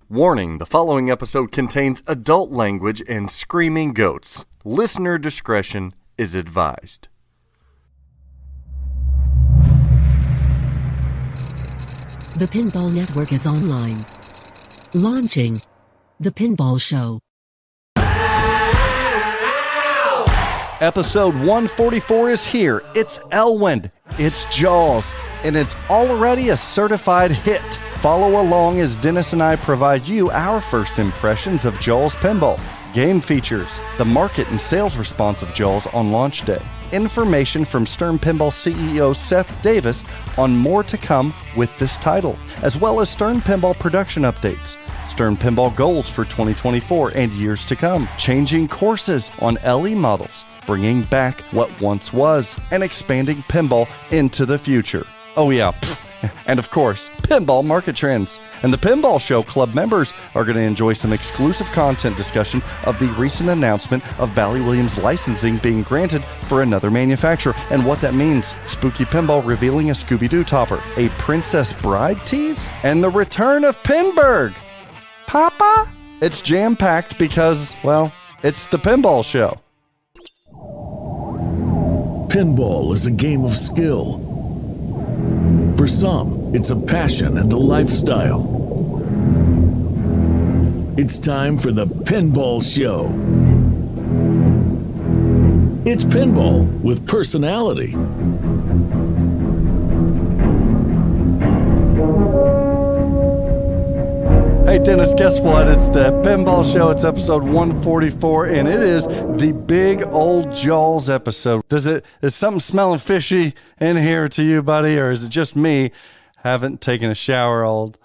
Warning, the following episode contains adult language and screaming goats. Listener discretion is advised. The Pinball Network is online. Launching The Pinball Show. Episode 144 is here. It's Elwind, it's Jaws, and it's already a certified hit. Follow along as Dennis and I provide you our first impressions of Jaws Pinball, game features, the market and sales response of Jaws on launch day, information from Stern Pinball CEO Seth Davis on more to come with this title, as well as Stern Pinball production updates, Stern Pinball goals for 2024 and years to come, changing courses on LE models, bringing back what once was, and expanding pinball into the future. Oh yeah, and of course, pinball market trends. And the Pinball Show Club members are going to enjoy some exclusive content discussion of the recent announcement of Bally Williams licensing being granted for another manufacturer and what that means. Spooky Pinball revealing a Scooby-Doo topper, a Princess Bride tease, and the return of Pinburgh. Papa? It's jam-packed because, well, it's the Pinball Show. Pinball is a game of skill. For some, it's a passion and a lifestyle. It's time for the Pinball Show. It's pinball with personality. Hey Dennis, guess what? It's the Pinball Show. It's episode 144, and it is the big old Jaws episode. Is something smelling fishy in here to you, buddy, or is it just me? Haven't taken a shower all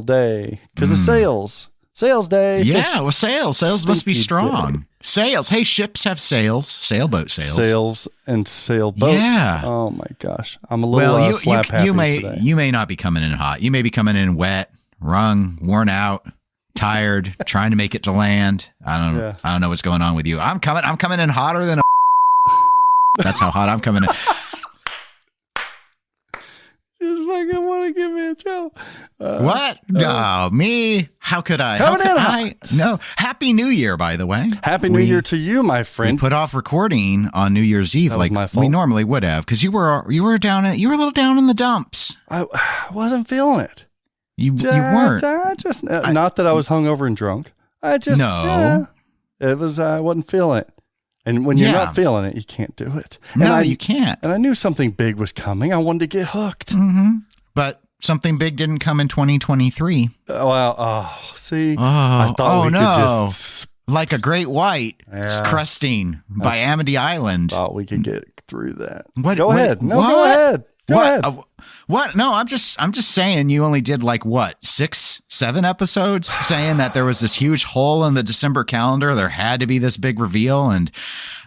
day because of sales. Sales day. Yeah, well, sales must be strong. Day. Sales. Hey, ships have sails. Sailboat sales. Sales and sailboats. Yeah. Oh my gosh, I'm a little slap happy today. You may not be coming in hot. You may be coming in wet. Wrung, worn out, tired, trying to make it to land. I don't know what's going on with you. I'm coming in hotter than a That's how hot I'm coming in. Just like I want to give me a joke. What? No, me? How could I? Coming in hot. No. Happy New Year, by the way. Happy New Year to you, my friend. We put off recording on New Year's Eve like we normally would have because you were a little down in the dumps. I wasn't feeling it. You weren't. Not that I was hungover and drunk. It was, I wasn't feeling it. And when you're not feeling it, you can't do it. You can't. And I knew something big was coming. I wanted to get hooked. Mm-hmm. But something big didn't come in 2023. I thought we could just... Like a great white crusting by Amity Island. Thought we could get through that. Go ahead. Go ahead. Go ahead. What? No, I'm just saying you only did 6, 7 episodes saying that there was this huge hole in the December calendar. There had to be this big reveal, and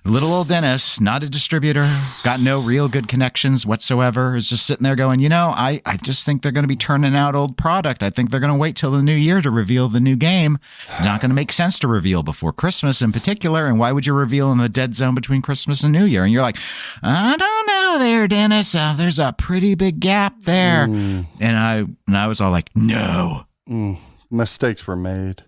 little old Dennis, not a distributor, got no real good connections whatsoever, is just sitting there going, I just think they're going to be turning out old product. I think they're going to wait till the new year to reveal the new game. Not going to make sense to reveal before Christmas in particular. And why would you reveal in the dead zone between Christmas and New Year? And you're like, I don't know there, Dennis. There's a pretty big gap there. And I was all like, no. Mistakes were made.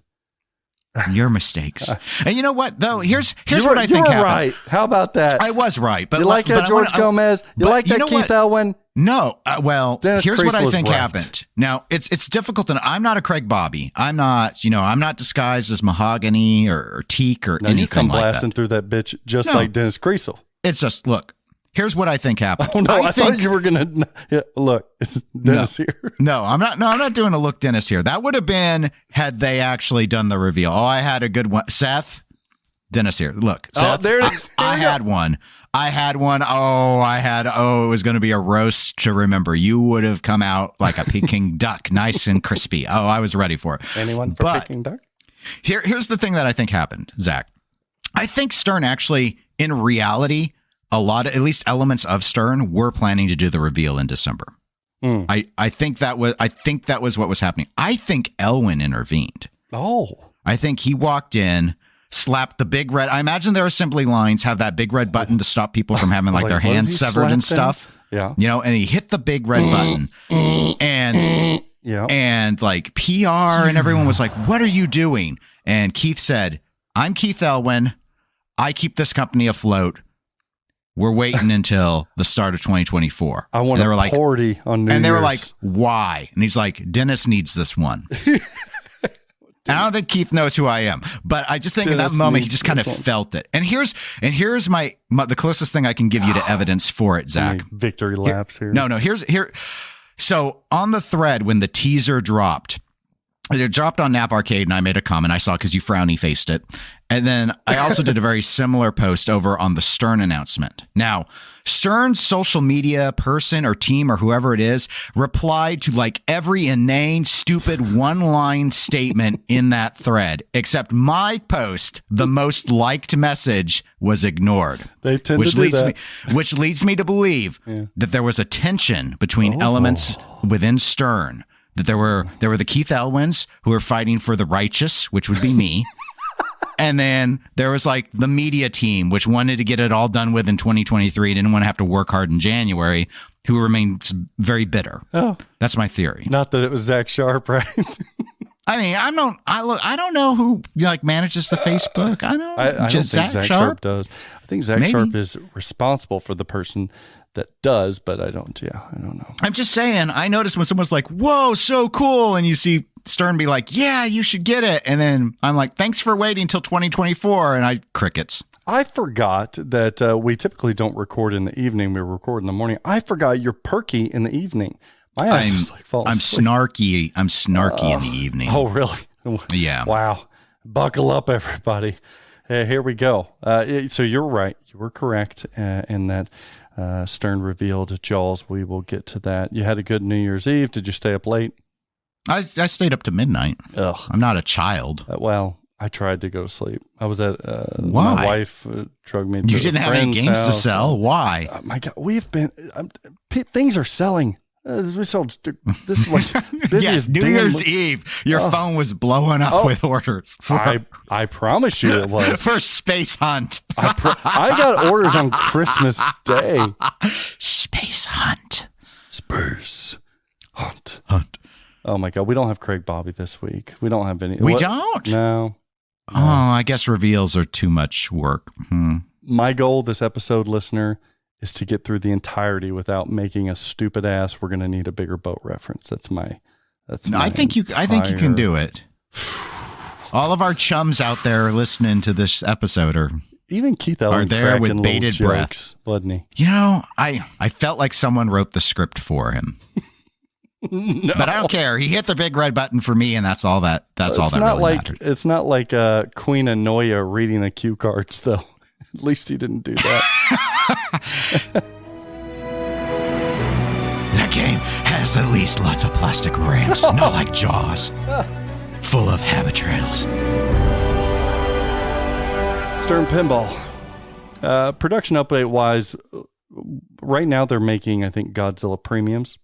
Your mistakes. And you know what, though? Here's what I think happened. Right. How about that? I was right. But you like that George Gomez? You like that Keith Elwin? No. Dennis Here's Kriesel what I think right. happened. Now, it's difficult. I'm not a Craig Bobby. I'm not disguised as mahogany or teak or anything you come like blasting that. through that bitch just like Dennis Kriesel. It's just, look. Here's what I think happened. Oh, no, I thought you were going to... look, it's Dennis here. No, I'm not doing a look Dennis here. That would have been had they actually done the reveal. Oh, I had a good one. Seth, Dennis here. Look, Seth, there it is. I had one. Oh, it was going to be a roast to remember. You would have come out like a Peking duck, nice and crispy. Oh, I was ready for it. Anyone for Peking duck? Here's the thing that I think happened, Zach. I think Stern actually, in reality... a lot of, at least elements of Stern, were planning to do the reveal in December. I think that was what was happening. I think Elwin intervened. Oh. I think he walked in, slapped the big red. I imagine their assembly lines have that big red button to stop people from having their hands severed and stuff. Yeah. And he hit the big red button and and like PR and everyone was like, what are you doing? And Keith said, I'm Keith Elwin. I keep this company afloat. We're waiting until the start of 2024. I want a party on New Year's. And they were like, why? And he's like, Dennis needs this one. I don't think Keith knows who I am, but I just think in that moment he just kind of felt it. And here's the closest thing I can give you to evidence for it, Zach. Victory laps here. No, here. So on the thread when the teaser dropped, it dropped on Nap Arcade, and I made a comment I saw because you frowny faced it. And then I also did a very similar post over on the Stern announcement. Now, Stern's social media person or team or whoever it is replied to like every inane, stupid one-line statement in that thread, except my post, the most liked message, was ignored. They tend to do that. Which leads me to believe that there was a tension between elements within Stern. That there were the Keith Elwins who were fighting for the righteous, which would be me. And then there was like the media team, which wanted to get it all done with in 2023, didn't want to have to work hard in January, who remains very bitter. Oh, that's my theory. Not that it was Zach Sharp, right? I mean, I don't know who like manages the Facebook. I don't think Zach Sharp does. I think Zach Sharp is responsible for the person that does, but I don't know. I'm just saying, I noticed when someone's like, whoa, so cool. And you see Stern be like, yeah, you should get it. And then I'm like, thanks for waiting until 2024. And crickets. I forgot that we typically don't record in the evening. We record in the morning. I forgot you're perky in the evening. My ass is like falling asleep. Snarky. I'm snarky in the evening. Oh, really? Yeah. Wow. Buckle up, everybody. Here we go. So you're right. You were correct in that. Stern revealed Jaws. We will get to that. You had a good New Year's Eve. Did you stay up late? I stayed up to midnight. Ugh. I'm not a child. Well, I tried to go to sleep. I was at Why? My wife drugged me to You didn't have any games to sell? Why? My God, we've been things are selling. We sold this is like yes, New Year's Eve. Your phone was blowing up with orders. I promise you it was. For Space Hunt. I got orders on Christmas Day. Space Hunt. Space Hunt. Oh my God, we don't have Craig Bobby this week. We don't have any. We don't? No. Oh, I guess reveals are too much work. My goal this episode, listener, is to get through the entirety without making a stupid ass. We're going to need a bigger boat reference. I think you can do it. All of our chums out there listening to this episode even Keith Elwin are there with bated breath, wasn't he? You know, I felt like someone wrote the script for him. No. But I don't care. He hit the big red button for me, and that's all that really mattered. It's not like Queen Anoia reading the cue cards, though. At least he didn't do that. That game has at least lots of plastic ramps, not like Jaws, full of habit trails. Stern Pinball. Production update-wise, right now they're making, I think, Godzilla premiums.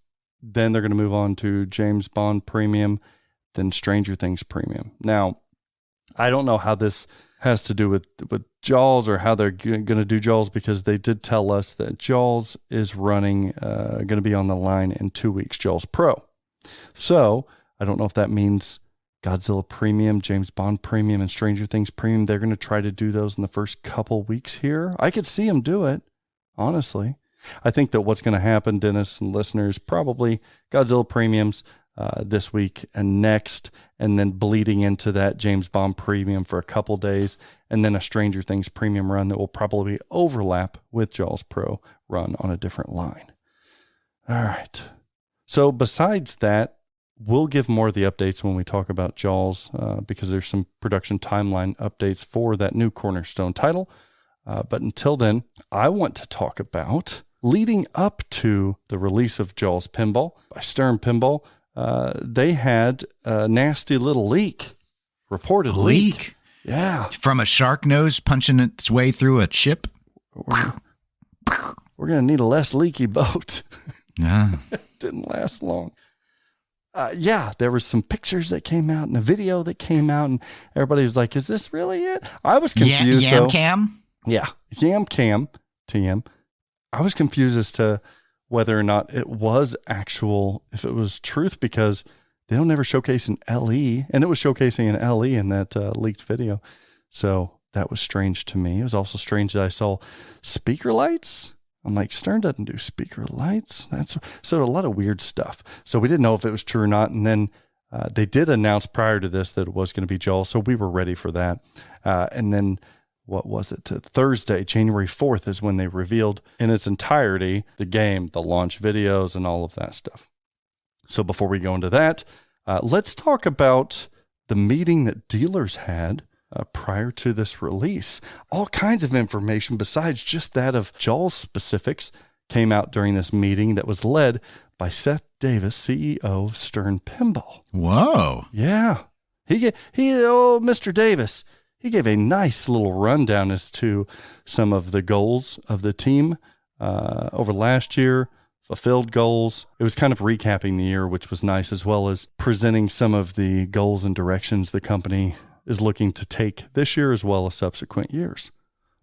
Then they're going to move on to James Bond premium, then Stranger Things premium. Now, I don't know how this has to do with Jaws or how they're going to do Jaws, because they did tell us that Jaws is running, going to be on the line in 2 weeks, Jaws Pro. So I don't know if that means Godzilla premium, James Bond premium, and Stranger Things premium. They're going to try to do those in the first couple weeks here. I could see them do it, honestly. I think that what's going to happen, Dennis and listeners, probably Godzilla premiums this week and next, and then bleeding into that James Bond premium for a couple days, and then a Stranger Things premium run that will probably overlap with Jaws Pro run on a different line. All right. So besides that, we'll give more of the updates when we talk about Jaws, because there's some production timeline updates for that new Cornerstone title. But until then, I want to talk about leading up to the release of Jaws Pinball by Stern Pinball. They had a nasty little leak, reported leak. Yeah. From a shark nose punching its way through a chip. We're going to need a less leaky boat. Yeah. It didn't last long. There was some pictures that came out and a video that came out, and everybody was like, is this really it? I was confused. Yam cam? Yeah. Yam cam, TM. I was confused as to whether or not it was actual, if it was truth, because they don't ever showcase an LE, and it was showcasing an LE in that leaked video. So that was strange to me. It was also strange that I saw speaker lights. I'm like, Stern doesn't do speaker lights. So a lot of weird stuff. So we didn't know if it was true or not. And then they did announce prior to this that it was going to be Jaws. So we were ready for that. And then what was it? Thursday, January 4th is when they revealed in its entirety the game, the launch videos, and all of that stuff. So before we go into that, let's talk about the meeting that dealers had prior to this release. All kinds of information besides just that of Jaws specifics came out during this meeting that was led by Seth Davis, CEO of Stern Pinball. Whoa. Yeah. Mr. Davis, he gave a nice little rundown as to some of the goals of the team over last year, fulfilled goals. It was kind of recapping the year, which was nice, as well as presenting some of the goals and directions the company is looking to take this year as well as subsequent years.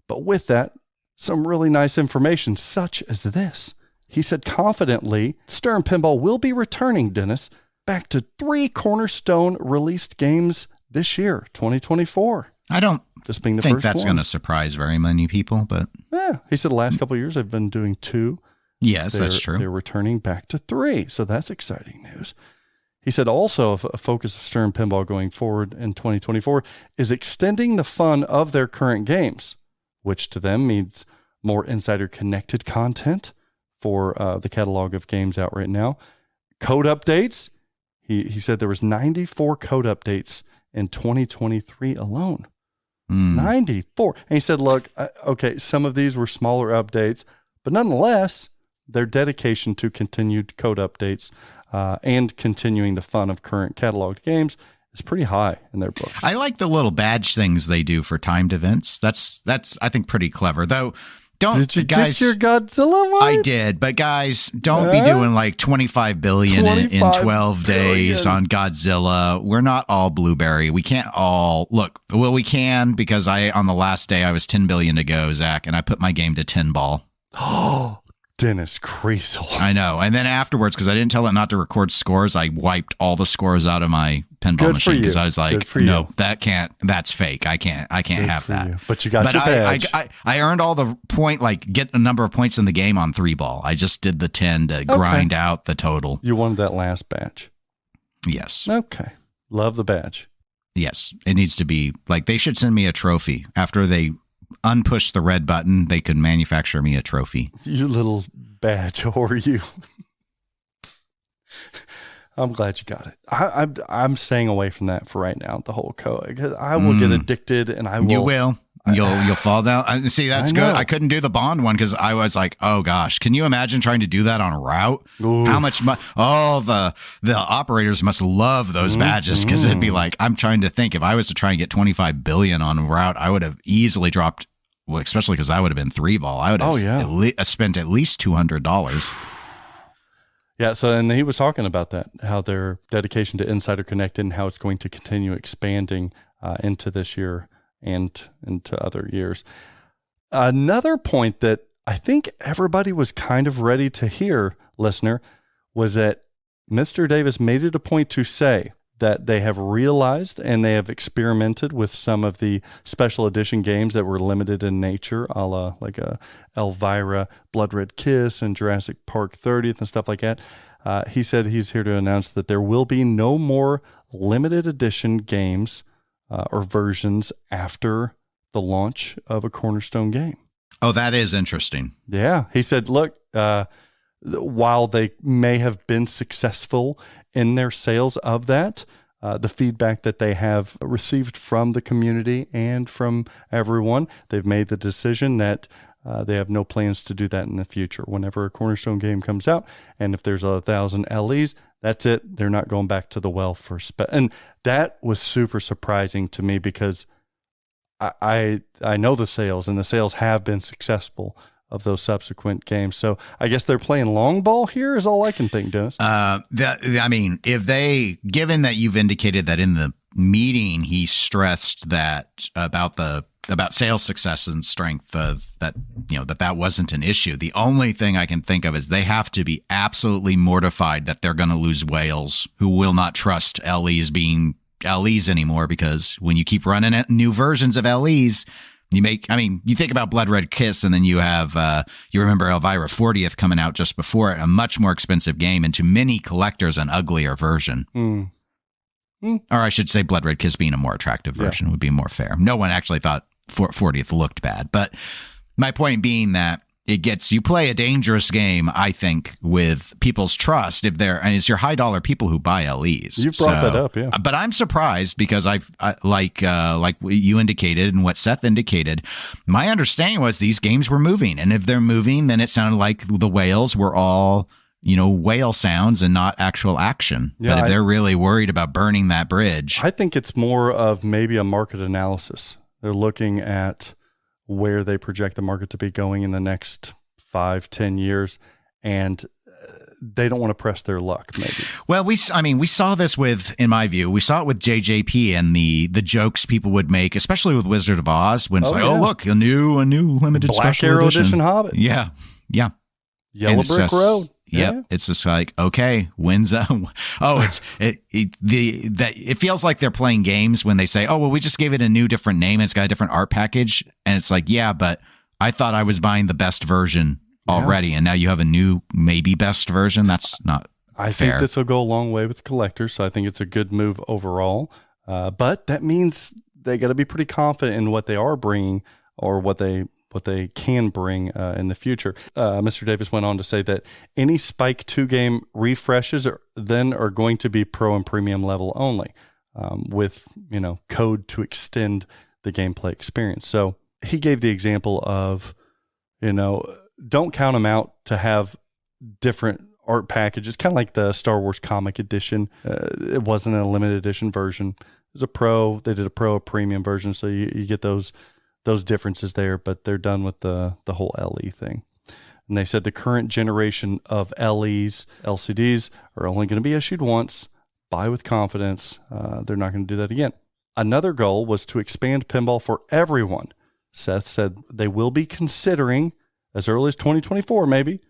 But with that, some really nice information, such as this. He said confidently, Stern Pinball will be returning, Dennis, back to 3 cornerstone released games this year, 2024. I don't this being the think first that's one. going to surprise very many people, but Yeah, he said the last couple of years I've been doing 2. yes, that's true. They're returning back to 3, so that's exciting news. He said also a focus of Stern Pinball going forward in 2024 is extending the fun of their current games, which to them means more insider-connected content for the catalog of games out right now. Code updates. He said there was 94 code updates in 2023 alone. 94. And he said, look, okay, some of these were smaller updates, but nonetheless, their dedication to continued code updates and continuing the fun of current cataloged games is pretty high in their books. I like the little badge things they do for timed events. That's I think pretty clever. Though Did you get your Godzilla one? I did, but guys, don't be doing like 25 billion in 12 days on Godzilla. We're not all Blueberry. We can't all look. Well, we can because on the last day I was 10 billion to go, Zach, and I put my game to 10 ball. Oh, Dennis Kriesel. I know. And then afterwards, because I didn't tell it not to record scores, I wiped all the scores out of my pinball machine because I was like, no, that's fake. I can't have that. You. But you got your badge. I earned all the point, like get a number of points in the game on 3 ball. I just did the 10 to grind out the total. You wanted that last badge. Yes. Okay. Love the badge. Yes. It needs to be like, they should send me a trophy after they unpush the red button. They could manufacture me a trophy. You little badge whore, you. I'm glad you got it. I'm staying away from that for right now. The whole code, because I will get addicted, and I will. You will. You'll fall down. See, that's good. I couldn't do the Bond one because I was like, oh gosh, can you imagine trying to do that on route? Oof. How much? The operators must love those badges because it'd be like, I'm trying to think if I was to try and get 25 billion on route, I would have easily dropped. Well, especially because I would have been 3 ball. I would have spent at least $200. Yeah. So, and he was talking about that, how their dedication to Insider Connected and how it's going to continue expanding into this year and into other years. Another point that I think everybody was kind of ready to hear, listener, was that Mr. Davis made it a point to say that they have realized and they have experimented with some of the special edition games that were limited in nature, a la like a Elvira, Blood Red Kiss, and Jurassic Park 30th and stuff like that. He said he's here to announce that there will be no more limited edition games or versions after the launch of a Cornerstone game. Oh, that is interesting. Yeah. He said, look, while they may have been successful in their sales of that, the feedback that they have received from the community and from everyone, they've made the decision that they have no plans to do that in the future. Whenever a Cornerstone game comes out, and if there's 1,000 LEs, that's it. They're not going back to the well for and that was super surprising to me because I know the sales, and the sales have been successful of those subsequent games. So I guess they're playing long ball here is all I can think, Dennis. I mean, given that you've indicated that in the meeting, he stressed that about the about sales success and strength of that, that wasn't an issue. The only thing I can think of is they have to be absolutely mortified that they're going to lose whales who will not trust LEs being LEs anymore, because when you keep running new versions of LEs, you think about Blood Red Kiss, and then you have, you remember Elvira 40th coming out just before it, a much more expensive game, and to many collectors, an uglier version. Or I should say Blood Red Kiss being a more attractive version would be more fair. No one actually thought 40th looked bad. But my point being that you play a dangerous game, I think, with people's trust and it's your high dollar people who buy LEs. You brought that up, yeah. But I'm surprised because like you indicated and what Seth indicated, my understanding was these games were moving. And if they're moving, then it sounded like the whales were all, whale sounds and not actual action. Yeah, but if they're really worried about burning that bridge. I think it's more of maybe a market analysis. They're looking at where they project the market to be going in the next 5-10 years, and they don't want to press their luck, maybe. Well, we saw this in my view, we saw it with JJP and the jokes people would make, especially with Wizard of Oz, when it's oh, look, a new limited Black special Arrow edition Hobbit. Yeah. Yellow Brick Road. Yep. Yeah. It's just like, okay, when's it feels like they're playing games when they say, oh, well, we just gave it a new different name. And it's got a different art package. And it's like, yeah, but I thought I was buying the best version already. And now you have a new, maybe best version. That's not I fair. think this will go a long way with collectors. So I think it's a good move overall. But that means they got to be pretty confident in what they are bringing or what they can bring in the future. Mr. Davis went on to say that any Spike 2 game refreshes are going to be pro and premium level only, with code to extend the gameplay experience. So he gave the example of, don't count them out to have different art packages, kind of like the Star Wars comic edition. It wasn't a limited edition version. It was a pro. They did a premium version, so you get those differences there, but they're done with the whole LE thing. And they said the current generation of LCDs are only going to be issued once. Buy with confidence. They're not going to do that again. Another goal was to expand pinball for everyone. Seth said they will be considering, as early as 2024 maybe,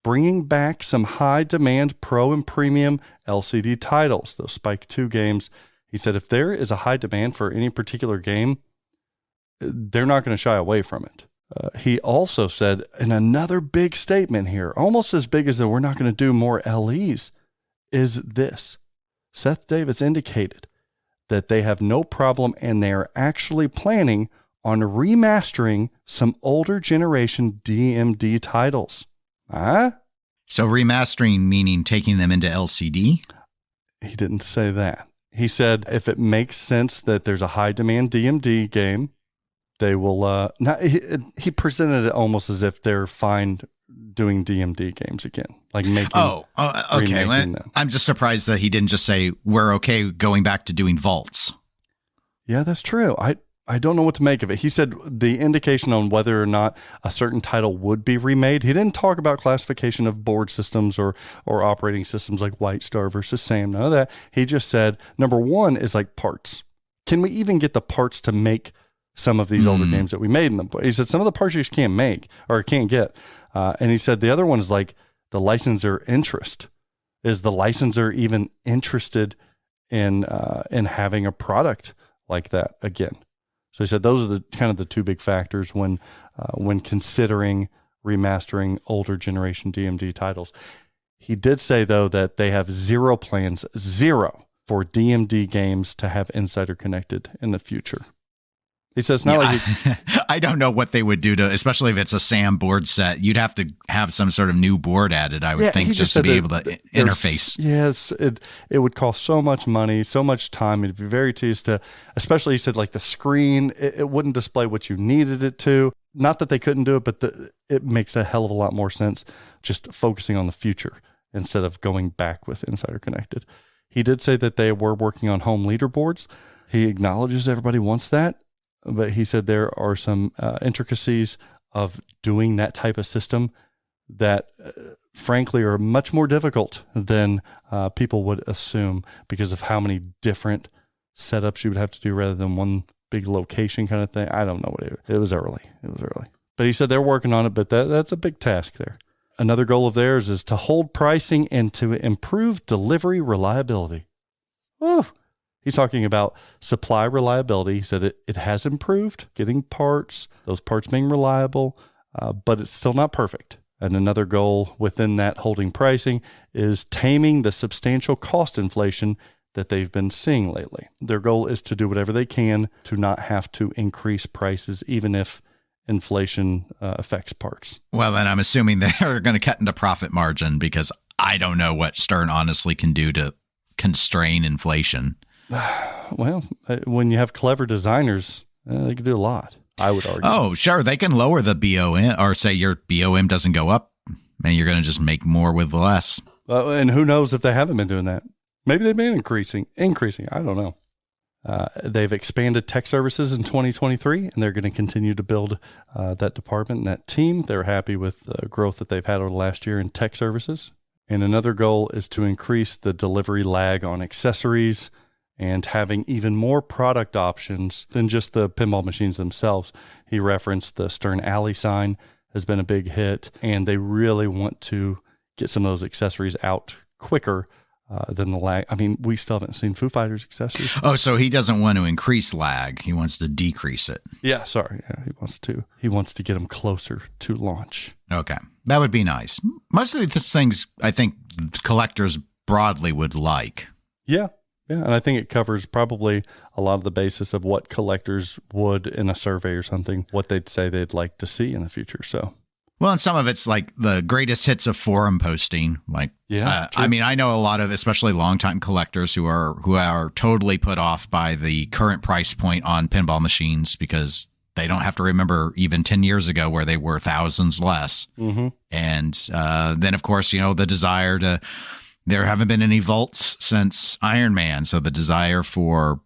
bringing back some high-demand pro and premium LCD titles, those Spike 2 games. He said if there is a high demand for any particular game, they're not going to shy away from it. He also said, and another big statement here, almost as big as that we're not going to do more LEs, is this. Seth Davis indicated that they have no problem and they are actually planning on remastering some older generation DMD titles. So remastering meaning taking them into LCD? He didn't say that. He said if it makes sense that there's a high demand DMD game, they will he presented it almost as if they're fine doing DMD games again, like making okay. I'm just surprised that he didn't just say we're okay going back to doing vaults. Yeah, that's true. I don't know what to make of it. He said the indication on whether or not a certain title would be remade. He didn't talk about classification of board systems or operating systems like White Star versus SAM. None of that. He just said number one is like parts. Can we even get the parts to make some of these older games that we made in them? He said some of the parts you just can't make or can't get. And he said the other one is like the licensor interest. Is the licensor even interested in having a product like that again? So he said those are the kind of the two big factors when considering remastering older generation DMD titles. He did say though that they have zero plans for DMD games to have Insider connected in the future. He says not like I don't know what they would do to, especially if it's a SAM board set. You'd have to have some sort of new board added, I would think, just to be able to interface. Yes, it would cost so much money, so much time. It'd be very tedious to, especially he said like the screen, it wouldn't display what you needed it to. Not that they couldn't do it, but it makes a hell of a lot more sense just focusing on the future instead of going back with Insider Connected. He did say that they were working on home leaderboards. He acknowledges everybody wants that. But he said there are some intricacies of doing that type of system that, frankly, are much more difficult than people would assume because of how many different setups you would have to do rather than one big location kind of thing. I don't know what it was early. It was early. But he said they're working on it, but that's a big task there. Another goal of theirs is to hold pricing and to improve delivery reliability. Woo. He's talking about supply reliability. He said it has improved, getting parts, those parts being reliable, but it's still not perfect. And another goal within that holding pricing is taming the substantial cost inflation that they've been seeing lately. Their goal is to do whatever they can to not have to increase prices, even if inflation affects parts. Well, then I'm assuming they're going to cut into profit margin, because I don't know what Stern honestly can do to constrain inflation. Well, when you have clever designers, they can do a lot, I would argue. Oh, sure. They can lower the BOM, or say your BOM doesn't go up and you're going to just make more with less. And who knows if they haven't been doing that. Maybe they've been increasing. I don't know. They've expanded tech services in 2023, and they're going to continue to build that department and that team. They're happy with the growth that they've had over the last year in tech services. And another goal is to increase the delivery lag on accessories and having even more product options than just the pinball machines themselves. He referenced the Stern Alley sign has been a big hit, and they really want to get some of those accessories out quicker than the lag. I mean, we still haven't seen Foo Fighters accessories. Oh, so he doesn't want to increase lag. He wants to decrease it. Yeah, sorry. Yeah, he wants to get them closer to launch. Okay. That would be nice. Most of these things, I think collectors broadly would like. Yeah. Yeah. And I think it covers probably a lot of the basis of what collectors would in a survey or something, what they'd say they'd like to see in the future. So. Well, and some of it's like the greatest hits of forum posting. Like, yeah, I mean, I know a lot of, especially longtime collectors who are totally put off by the current price point on pinball machines, because they don't have to remember even 10 years ago where they were thousands less. Mm-hmm. And then, of course, the desire to. There haven't been any vaults since Iron Man. So the desire for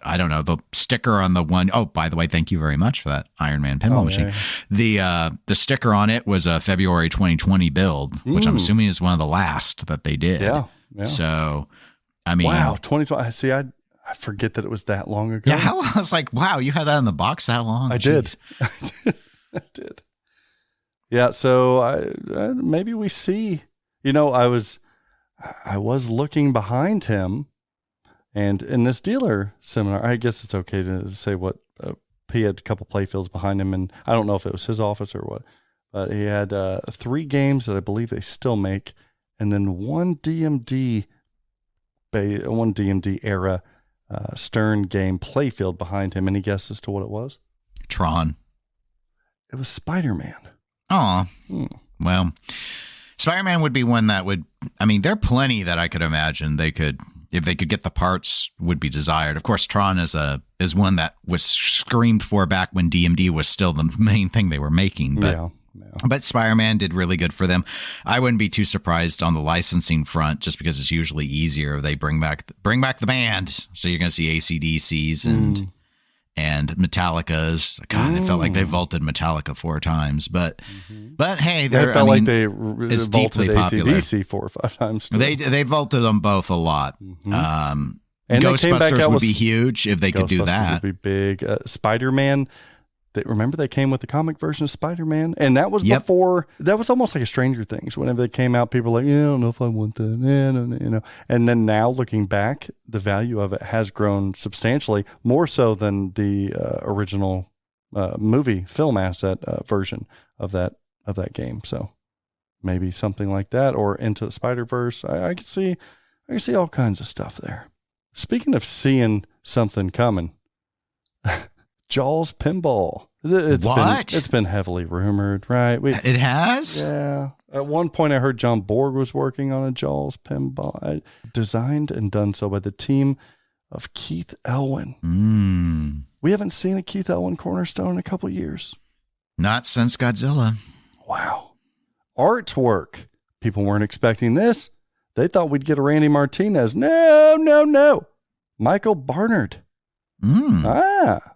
I don't know, the sticker on the one. Oh, by the way, thank you very much for that Iron Man pinball machine. Yeah. The sticker on it was a February 2020 build, which I'm assuming is one of the last that they did. Yeah. So, I mean. Wow, 2020. See, I forget that it was that long ago. Yeah, I was like, wow, you had that in the box that long? I did. I did. Yeah, so maybe we see, I was looking behind him, and in this dealer seminar, I guess it's okay to say what he had a couple playfields behind him, and I don't know if it was his office or what, but he had 3 games that I believe they still make, and then one DMD era Stern game playfield behind him. Any guesses to what it was? Tron. It was Spider-Man. Oh, well. Spider-Man would be one that would, there are plenty that I could imagine if they could get the parts, would be desired. Of course, Tron is one that was screamed for back when DMD was still the main thing they were making. But, but Spider-Man did really good for them. I wouldn't be too surprised on the licensing front, just because it's usually easier. They bring back the band. So you're going to see AC/DCs and Metallica's. God, it felt like they vaulted Metallica 4 times, but hey, it felt like they vaulted AC/DC 4 or 5 times. Too. They vaulted them both a lot. Mm-hmm. And Ghostbusters would be huge if they could do that. Would be big. Spider-Man. Remember they came with the comic version of Spider-Man, and that was before. That was almost like a Stranger Things. Whenever they came out, people were like, "Yeah, I don't know if I want that." Yeah, no. And then now, looking back, the value of it has grown substantially, more so than the original film asset version of that game. So maybe something like that, or Into the Spider-Verse. I can see all kinds of stuff there. Speaking of seeing something coming. Jaws Pinball. It's been heavily rumored, right? It has? Yeah. At one point, I heard John Borg was working on a Jaws Pinball, designed and done so by the team of Keith Elwin. We haven't seen a Keith Elwin cornerstone in a couple years. Not since Godzilla. Wow. Artwork. People weren't expecting this. They thought we'd get a Randy Martinez. No. Michael Barnard.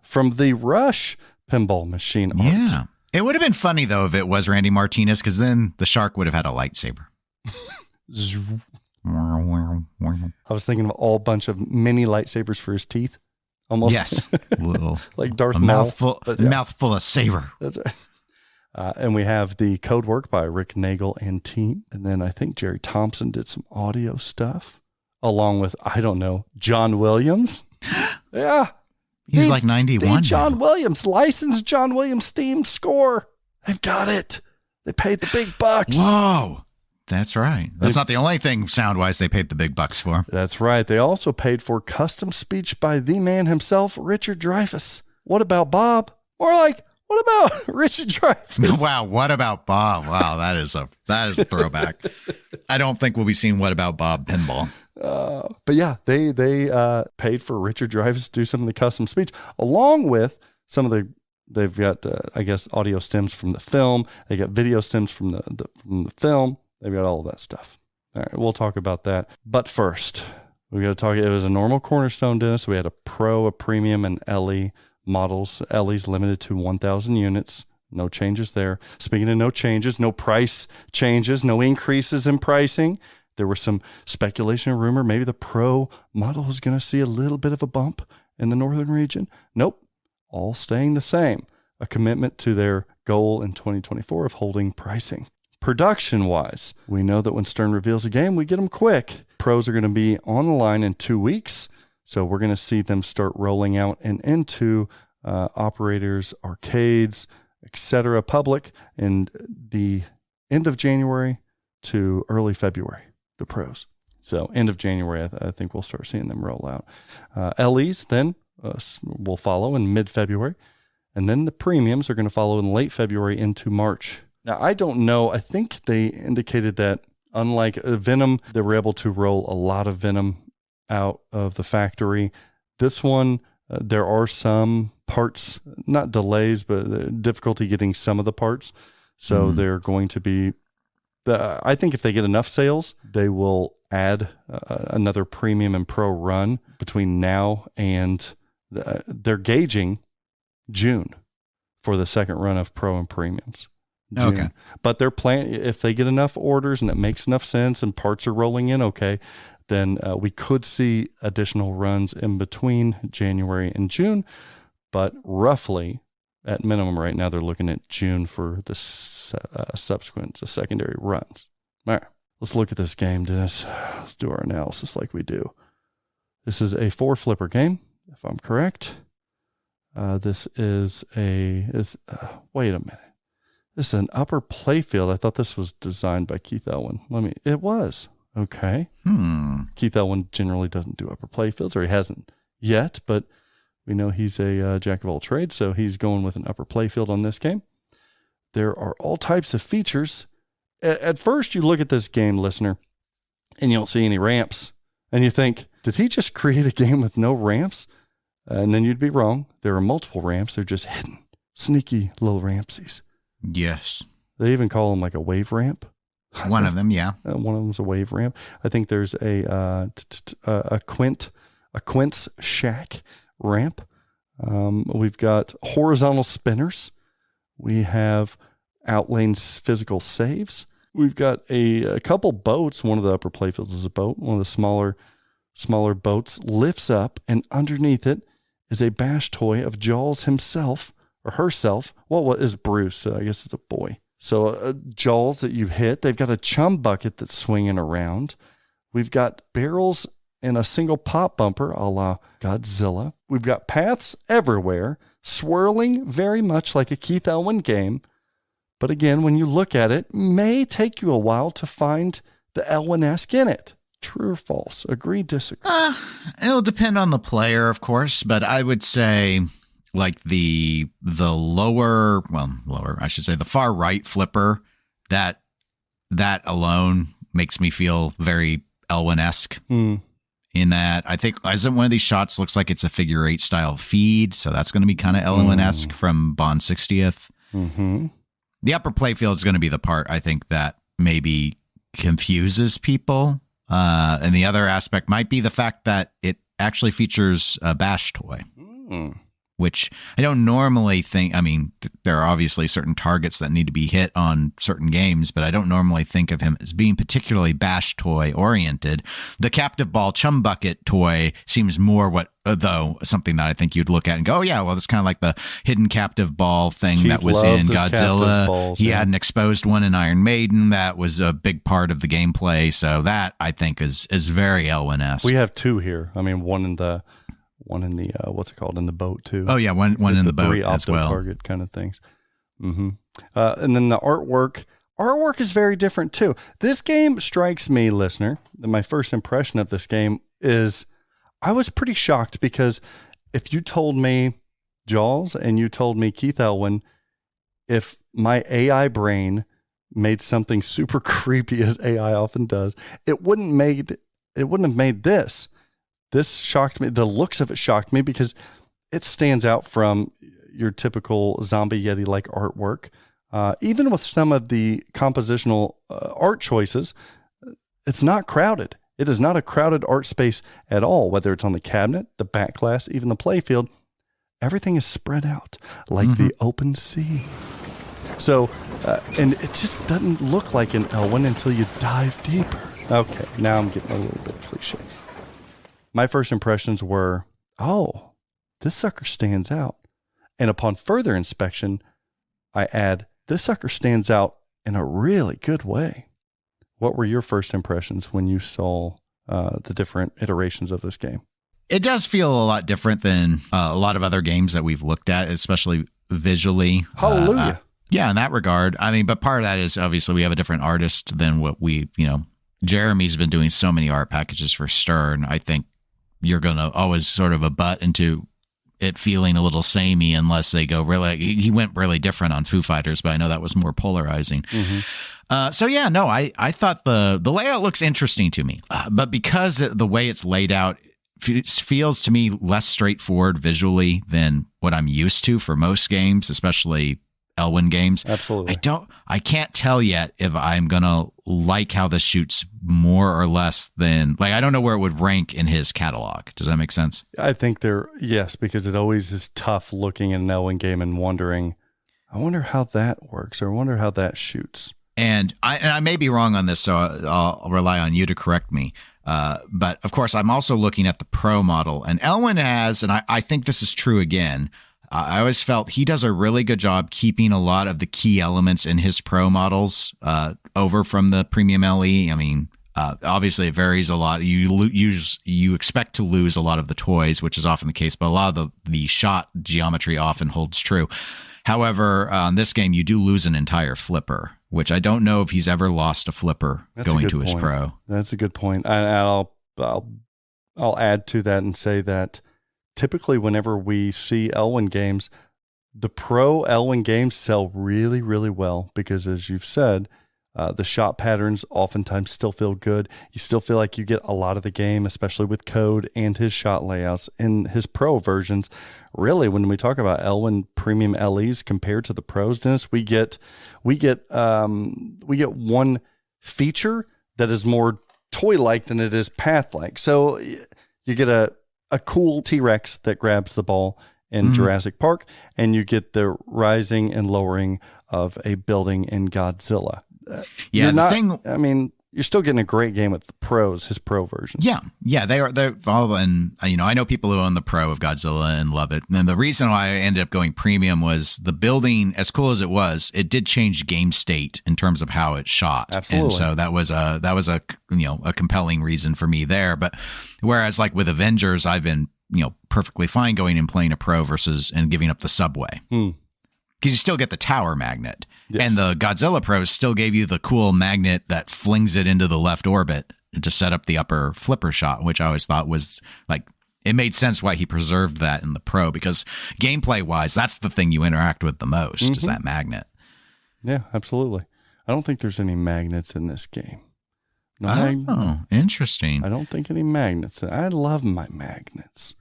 From the Rush pinball machine art. Yeah. It would have been funny, though, if it was Randy Martinez, because then the shark would have had a lightsaber. I was thinking of a bunch of mini lightsabers for his teeth. Almost Yes. Little, like Darth a Maul. mouthful, But yeah, mouthful of savor. that's right. And we have the code work by Rick Nagel and team. And then I think Jerry Thompson did some audio stuff along with, I don't know, John Williams. Yeah. He's like 91. John Williams, licensed John Williams themed score. They've got it. They paid the big bucks. Whoa. That's right. That's not the only thing sound-wise they paid the big bucks for. That's right. They also paid for custom speech by the man himself, Richard Dreyfuss. What about Bob? More like, what about Richard Dreyfuss? Wow, what about Bob? Wow, that is a throwback. I don't think we'll be seeing What About Bob Pinball. But yeah, they paid for Richard Dreyfuss to do some of the custom speech, along with some of the. They've got, I guess, audio stems from the film. They got video stems from the film. They've got all of that stuff. All right, we'll talk about that. But first, we got to talk. It was a normal Cornerstone, Dennis. We had a Pro, a Premium, and LE models. LE's limited to 1,000 units. No changes there. Speaking of no changes, no price changes, no increases in pricing. There was some speculation and rumor maybe the Pro model was going to see a little bit of a bump in the northern region. Nope. All staying the same. A commitment to their goal in 2024 of holding pricing. Production-wise, we know that when Stern reveals a game, we get them quick. Pros are going to be on the line in 2 weeks, so we're going to see them start rolling out and into operators, arcades, etc., public in the end of January to early February, the pros. So end of January, I think we'll start seeing them roll out. LEs then will follow in mid-February, and then the premiums are going to follow in late February into March. Now, I don't know. I think they indicated that unlike Venom, they were able to roll a lot of Venom out of the factory. This one, there are some parts, not delays, but difficulty getting some of the parts. So they're going to be, I think if they get enough sales, they will add another Premium and Pro run between now and they're gauging June for the second run of Pro and Premiums. June. Okay. But they're planning, if they get enough orders and it makes enough sense and parts are rolling in okay, then we could see additional runs in between January and June. But roughly, at minimum right now, they're looking at June for the subsequent secondary runs. All right, let's look at this game, Dennis. Let's do our analysis like we do. This is a 4-flipper game, if I'm correct. This is wait a minute. This is an upper playfield. I thought this was designed by Keith Elwin. It was. Okay. Keith Elwin generally doesn't do upper playfields, or he hasn't yet, but we know he's a jack of all trades, so he's going with an upper playfield on this game. There are all types of features. At first, you look at this game, listener, and you don't see any ramps, and you think, did he just create a game with no ramps? And then you'd be wrong. There are multiple ramps. They're just hidden. Sneaky little rampsies. Yes. They even call them like a wave ramp. One of them, yeah. One of them's a wave ramp. I think there's a Quint's Shack ramp. We've got horizontal spinners. We have outlane physical saves. We've got a couple boats. One of the upper playfields is a boat. One of the smaller boats lifts up, and underneath it is a bash toy of Jaws himself or herself. What is Bruce? So I guess it's a boy. So Jaws that you hit. They've got a chum bucket that's swinging around. We've got barrels and a single pop bumper a la Godzilla. We've got paths everywhere, swirling very much like a Keith Elwin game. But again, when you look at it, may take you a while to find the Elwin-esque in it. True or false? Agree, disagree? It'll depend on the player, of course, but I would say like the lower, I should say the far right flipper, that alone makes me feel very Elwin-esque. In that, I think, isn't one of these shots looks like it's a figure 8 style feed, so that's going to be kind of Elwin-esque from Bond 60th. Mm-hmm. The upper playfield is going to be the part I think that maybe confuses people. And the other aspect might be the fact that it actually features a bash toy. which I don't normally think. I mean, there are obviously certain targets that need to be hit on certain games, but I don't normally think of him as being particularly bash toy oriented. The captive ball chum bucket toy seems more though something that I think you'd look at and go, oh, yeah, well, that's kind of like the hidden captive ball thing Keith that was loves in his Godzilla. balls, he yeah. had an exposed one in Iron Maiden that was a big part of the gameplay. So that I think is very Elwyn-esque. We have two here. I mean, one in the what's it called, in the boat too. Oh yeah, one in the boat as well. Target kind of things. Mm-hmm. And then the artwork is very different too. This game strikes me, listener, that my first impression of this game is I was pretty shocked, because if you told me Jaws and you told me Keith Elwyn, if my AI brain made something super creepy, as AI often does, it wouldn't have made this. This shocked me. The looks of it shocked me because it stands out from your typical Zombie Yeti-like artwork. Even with some of the compositional art choices, it's not crowded. It is not a crowded art space at all, whether it's on the cabinet, the back glass, even the playfield. Everything is spread out like the open sea. So, and it just doesn't look like an Elwyn until you dive deeper. Okay, now I'm getting a little bit cliche. My first impressions were, oh, this sucker stands out. And upon further inspection, I add, this sucker stands out in a really good way. What were your first impressions when you saw the different iterations of this game? It does feel a lot different than a lot of other games that we've looked at, especially visually. Hallelujah. Yeah, in that regard. I mean, but part of that is obviously we have a different artist than what Jeremy's been doing so many art packages for Stern. I think you're going to always sort of abut into it feeling a little samey unless they go really, he went really different on Foo Fighters, but I know that was more polarizing. So yeah, no, I thought the layout looks interesting to me, but because the way it's laid out feels to me less straightforward visually than what I'm used to for most games, especially Elwyn games. Absolutely. I can't tell yet if I'm going to like how this shoots more or less than, like, I don't know where it would rank in his catalog. Does that make sense? I think yes, because it always is tough looking at an Elwyn game and wondering, I wonder how that works, or I wonder how that shoots. And I may be wrong on this, so I'll rely on you to correct me. But of course, I'm also looking at the Pro model, and Elwyn has, and I think this is true again, I always felt he does a really good job keeping a lot of the key elements in his Pro models over from the Premium LE. I mean, obviously it varies a lot. You expect to lose a lot of the toys, which is often the case, but a lot of the shot geometry often holds true. However, on this game, you do lose an entire flipper, which I don't know if he's ever lost a flipper going to his Pro. That's a good point. I'll add to that and say that typically whenever we see Elwyn games, the Pro Elwyn games sell really, really well because, as you've said, the shot patterns oftentimes still feel good. You still feel like you get a lot of the game, especially with code and his shot layouts. In his Pro versions, really, when we talk about Elwyn Premium LEs compared to the Pros, Dennis, we get one feature that is more toy-like than it is path-like. So you get a cool T-Rex that grabs the ball in Jurassic Park, and you get the rising and lowering of a building in Godzilla. You're still getting a great game with the Pros, his Pro version. Yeah, they're all, and I know people who own the Pro of Godzilla and love it. And the reason why I ended up going premium was the building, as cool as it was, it did change game state in terms of how it shot. Absolutely. And so that was a compelling reason for me there. But whereas like with Avengers, I've been perfectly fine going and playing a Pro and giving up the subway. Because you still get the tower magnet. Yes. And the Godzilla Pros still gave you the cool magnet that flings it into the left orbit to set up the upper flipper shot, which I always thought was like, it made sense why he preserved that in the Pro, because gameplay wise, that's the thing you interact with the most is that magnet. Yeah, absolutely. I don't think there's any magnets in this game. No interesting. I don't think any magnets. I love my magnets.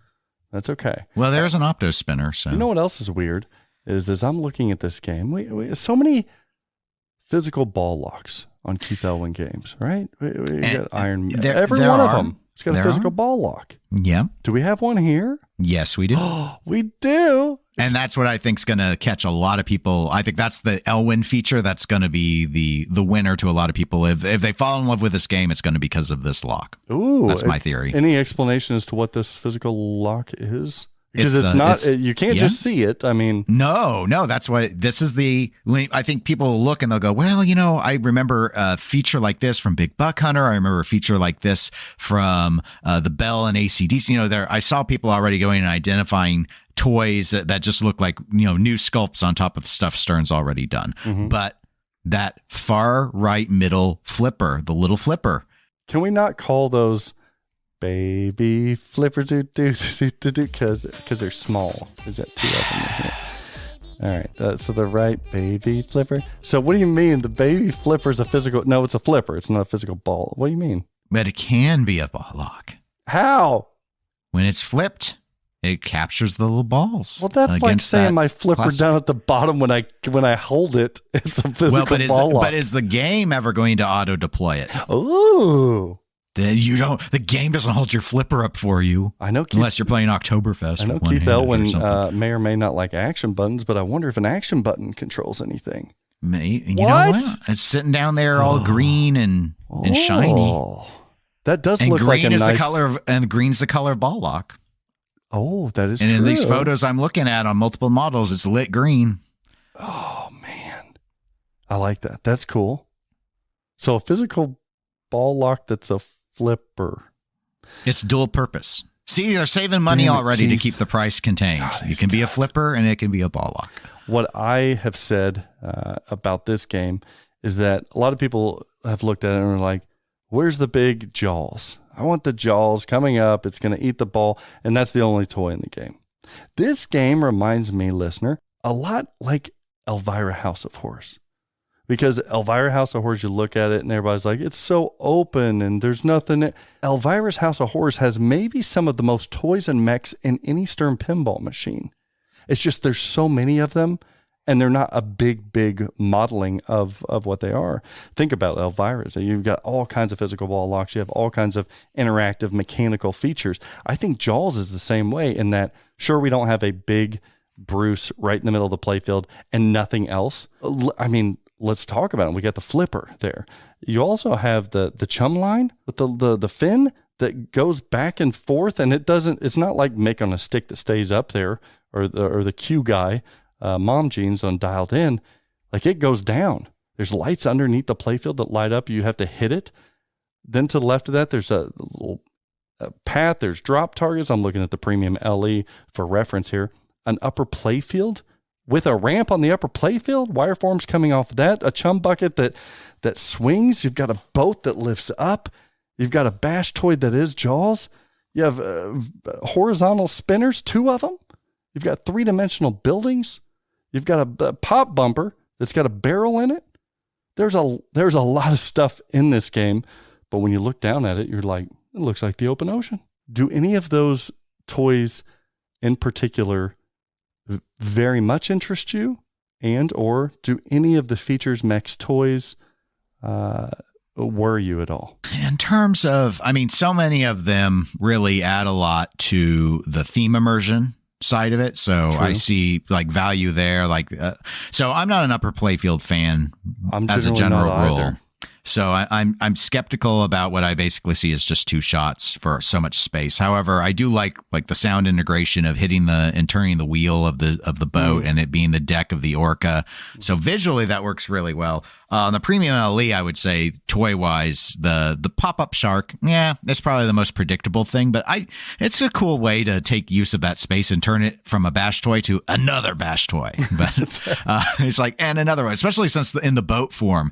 That's okay. Well, there's an opto spinner. So you know what else is weird? Is as I'm looking at this game, we so many physical ball locks on Keith Elwyn games, right? We got Iron Man. Every one of them. It's got a physical ball lock. Yeah. Do we have one here? Yes, we do. We do. And that's what I think is going to catch a lot of people. I think that's the Elwyn feature that's going to be the winner to a lot of people. If they fall in love with this game, it's going to be because of this lock. Ooh, that's my theory. Any explanation as to what this physical lock is? Because it's not, you can't just see it. I mean, no, that's why this is I think people look and they'll go, well, I remember a feature like this from Big Buck Hunter. I remember a feature like this from the Bell and AC/DC. I saw people already going and identifying toys that just look like, new sculpts on top of stuff Stern's already done. Mm-hmm. But that far right middle flipper, the little flipper. Can we not call those baby flipper because they're small? There's that two of them in here. All right, so the right baby flipper. So what do you mean the baby flipper is a physical? No, it's a flipper. It's not a physical ball. What do you mean? But it can be a ball lock. How? When it's flipped, it captures the little balls. Well, that's like saying my flipper down at the bottom when I hold it, it's a physical ball lock. But is the game ever going to auto deploy it? Ooh. Then the game doesn't hold your flipper up for you. I know, unless you're playing Oktoberfest. I know Keith Elwyn may or may not like action buttons, but I wonder if an action button controls anything. You know what? It's sitting down there all green and shiny. That does look like a nice... And green's the color of ball lock. Oh, that is true. And in these photos I'm looking at on multiple models, it's lit green. Oh, man. I like that. That's cool. So a physical ball lock that's a flipper. It's dual purpose. See, they're saving money already to keep the price contained. You can be a flipper and it can be a ball lock. What I have said about this game is that a lot of people have looked at it and are like, where's the big Jaws? I want the Jaws coming up. It's going to eat the ball. And that's the only toy in the game. This game reminds me, listener, a lot like Elvira House of Horrors. Because Elvira House of Horrors, you look at it and everybody's like, it's so open and there's nothing. Elvira's House of Horrors has maybe some of the most toys and mechs in any Stern pinball machine. It's just there's so many of them and they're not a big modeling of what they are. Think about Elvira's. You've got all kinds of physical ball locks. You have all kinds of interactive mechanical features. I think Jaws is the same way in that, sure, we don't have a big Bruce right in the middle of the playfield and nothing else. I mean, let's talk about it. We got the flipper there. You also have the chum line with the fin that goes back and forth, and it's not like Mick on a stick that stays up there, or the Q guy, Mom Jeans on Dialed In. Like, it goes down. There's lights underneath the playfield that light up. You have to hit it. Then to the left of that, there's a little path. There's drop targets. I'm looking at the Premium LE for reference here. An upper playfield with a ramp on the upper playfield, wire forms coming off of that, a chum bucket that swings. You've got a boat that lifts up. You've got a bash toy that is Jaws. You have horizontal spinners, 2 of them. You've got 3-dimensional buildings. You've got a pop bumper that's got a barrel in it. There's a lot of stuff in this game, but when you look down at it, you're like, it looks like the open ocean. Do any of those toys in particular very much interest you, and or do any of the features, mechs, toys worry you at all? In terms of, so many of them really add a lot to the theme immersion side of it. So True. I see like value there. So I'm not an upper playfield fan as a general rule. Either. So I'm skeptical about what I basically see as just 2 shots for so much space. However, I do like the sound integration of hitting and turning the wheel of the boat and it being the deck of the Orca. So visually that works really well. On the Premium LE, I would say toy-wise, the pop-up shark, that's probably the most predictable thing, but it's a cool way to take use of that space and turn it from a bash toy to another bash toy. But it's like, and another one, especially since in the boat form,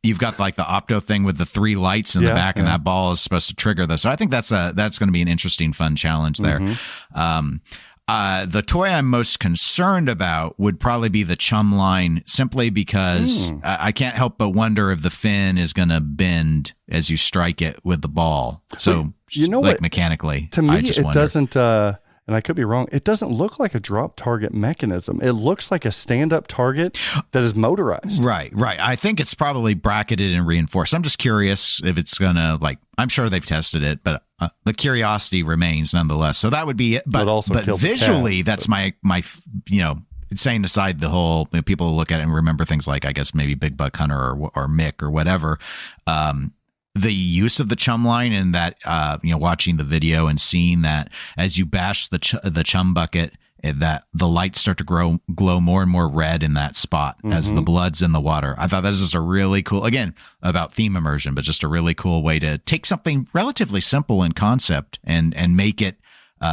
you've got like the opto thing with the 3 lights in the back, and that ball is supposed to trigger this. So I think that's going to be an interesting, fun challenge there. Mm-hmm. The toy I'm most concerned about would probably be the chum line, simply because I can't help but wonder if the fin is going to bend as you strike it with the ball. So, mechanically, to me, it doesn't, and I could be wrong, it doesn't look like a drop target mechanism. It looks like a stand-up target that is motorized. Right. I think it's probably bracketed and reinforced. I'm just curious if it's going to, I'm sure they've tested it, but the curiosity remains nonetheless. So that would be it. But visually, that's my setting aside the whole, people look at it and remember things like, I guess, maybe Big Buck Hunter or Mick or whatever. The use of the chum line and that, watching the video and seeing that as you bash the chum bucket, that the lights start to glow more and more red in that spot as the blood's in the water. I thought that was just a really cool, again, about theme immersion, but just a really cool way to take something relatively simple in concept and make it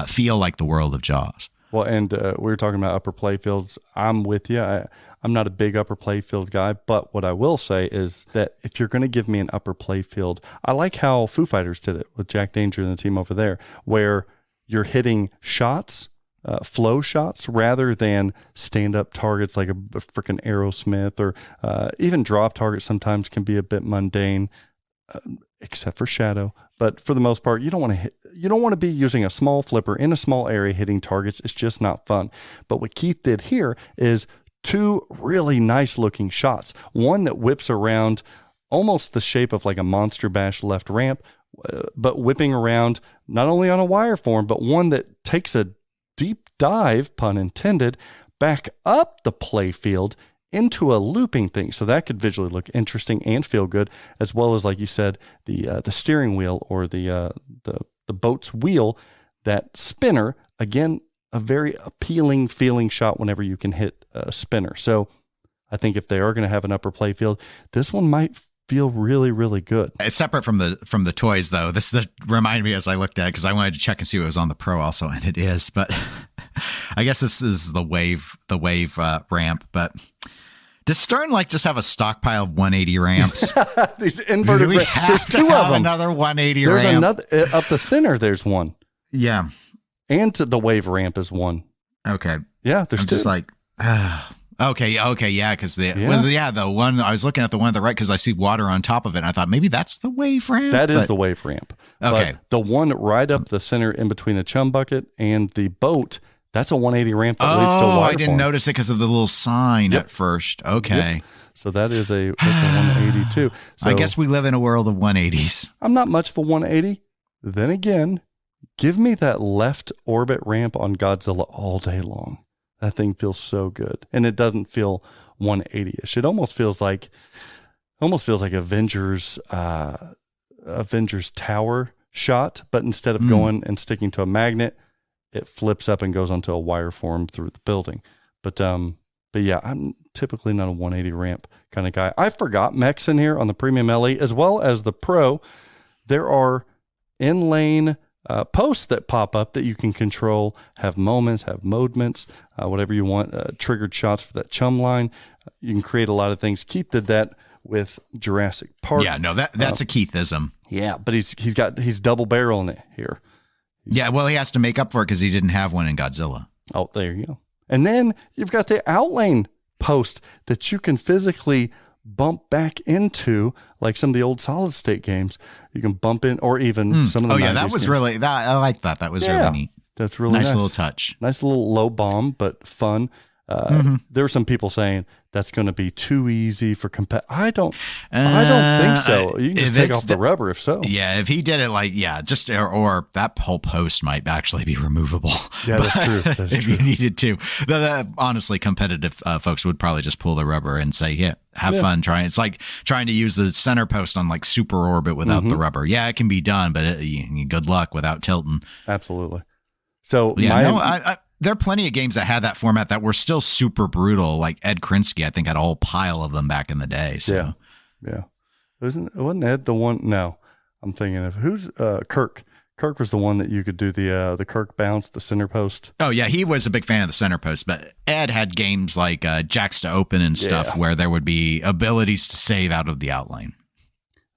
feel like the world of Jaws. Well, and we were talking about upper playfields. I'm with you. I'm not a big upper playfield guy, but what I will say is that if you're going to give me an upper playfield, I like how Foo Fighters did it with Jack Danger and the team over there, where you're hitting shots, flow shots, rather than stand-up targets like a freaking Aerosmith, or even drop targets sometimes can be a bit mundane, except for Shadow. But for the most part, you don't want to be using a small flipper in a small area hitting targets. It's just not fun. But what Keith did here is 2 really nice looking shots. One that whips around almost the shape of like a Monster Bash left ramp, but whipping around not only on a wire form, but one that takes a deep dive, pun intended, back up the play field into a looping thing. So that could visually look interesting and feel good, as well as, like you said, the steering wheel or the boat's wheel, that spinner, again, a very appealing feeling shot whenever you can hit a spinner. So I think if they are going to have an upper play field, this one might feel really, really good. It's separate from the toys, though. This reminded me as I looked at it, because I wanted to check and see what was on the Pro also, and it is. But I guess this is the wave ramp. But does Stern just have a stockpile of 180 ramps? These inverted ramps. There's 2 of them. Another 180 ramp. There's another up the center. There's one. Yeah, and the wave ramp is one. Okay. Yeah, there's 2. Just like. Okay, yeah, because the one I was looking at, the one on the right, because I see water on top of it, and I thought maybe that's the wave ramp. That is the wave ramp. Okay, but the one right up the center in between the chum bucket and the boat, that's a 180 ramp that leads to a water I didn't notice it because of the little sign at first. Okay, so that's a 180 too. So I guess we live in a world of 180s. I'm not much of a 180. Then again, give me that left orbit ramp on Godzilla all day long. That thing feels so good, and it doesn't feel 180ish. It almost feels like Avengers Tower shot, but instead of going and sticking to a magnet, it flips up and goes onto a wire form through the building. But yeah, I'm typically not a 180 ramp kind of guy. I forgot mechs in here on the Premium LE as well as the Pro. There are in-lane posts that pop up that you can control, have moments, have modements, whatever you want, triggered shots for that chum line. You can create a lot of things. Keith did that with Jurassic Park. Yeah, no, that's a Keithism. Yeah, but he's double barreling it here. Yeah, well, he has to make up for it because he didn't have one in Godzilla. Oh, there you go. And then you've got the outlane post that you can physically bump back into, like some of the old solid state games. You can bump in, or even some of the 90s that was games. really that. I like that. That was really neat. That's really nice. Little touch. Nice little low bomb, but fun. There were some people saying that's going to be too easy for I don't think so. You can just take off the rubber if so. Yeah, if he did it or that whole post might actually be removable. Yeah, that's true. If you needed to. Honestly, competitive folks would probably just pull the rubber and say, yeah, have fun trying. It's like trying to use the center post on like super orbit without the rubber. Yeah, it can be done, but good luck without tilting. Absolutely. So there are plenty of games that had that format that were still super brutal. Like Ed Krinsky, I think, had a whole pile of them back in the day. So. Yeah. Wasn't Ed the one? No, I'm thinking of who's Kirk. Kirk was the one that you could do the Kirk bounce, the center post. Oh yeah, he was a big fan of the center post. But Ed had games like Jacks to Open and stuff where there would be abilities to save out of the outline.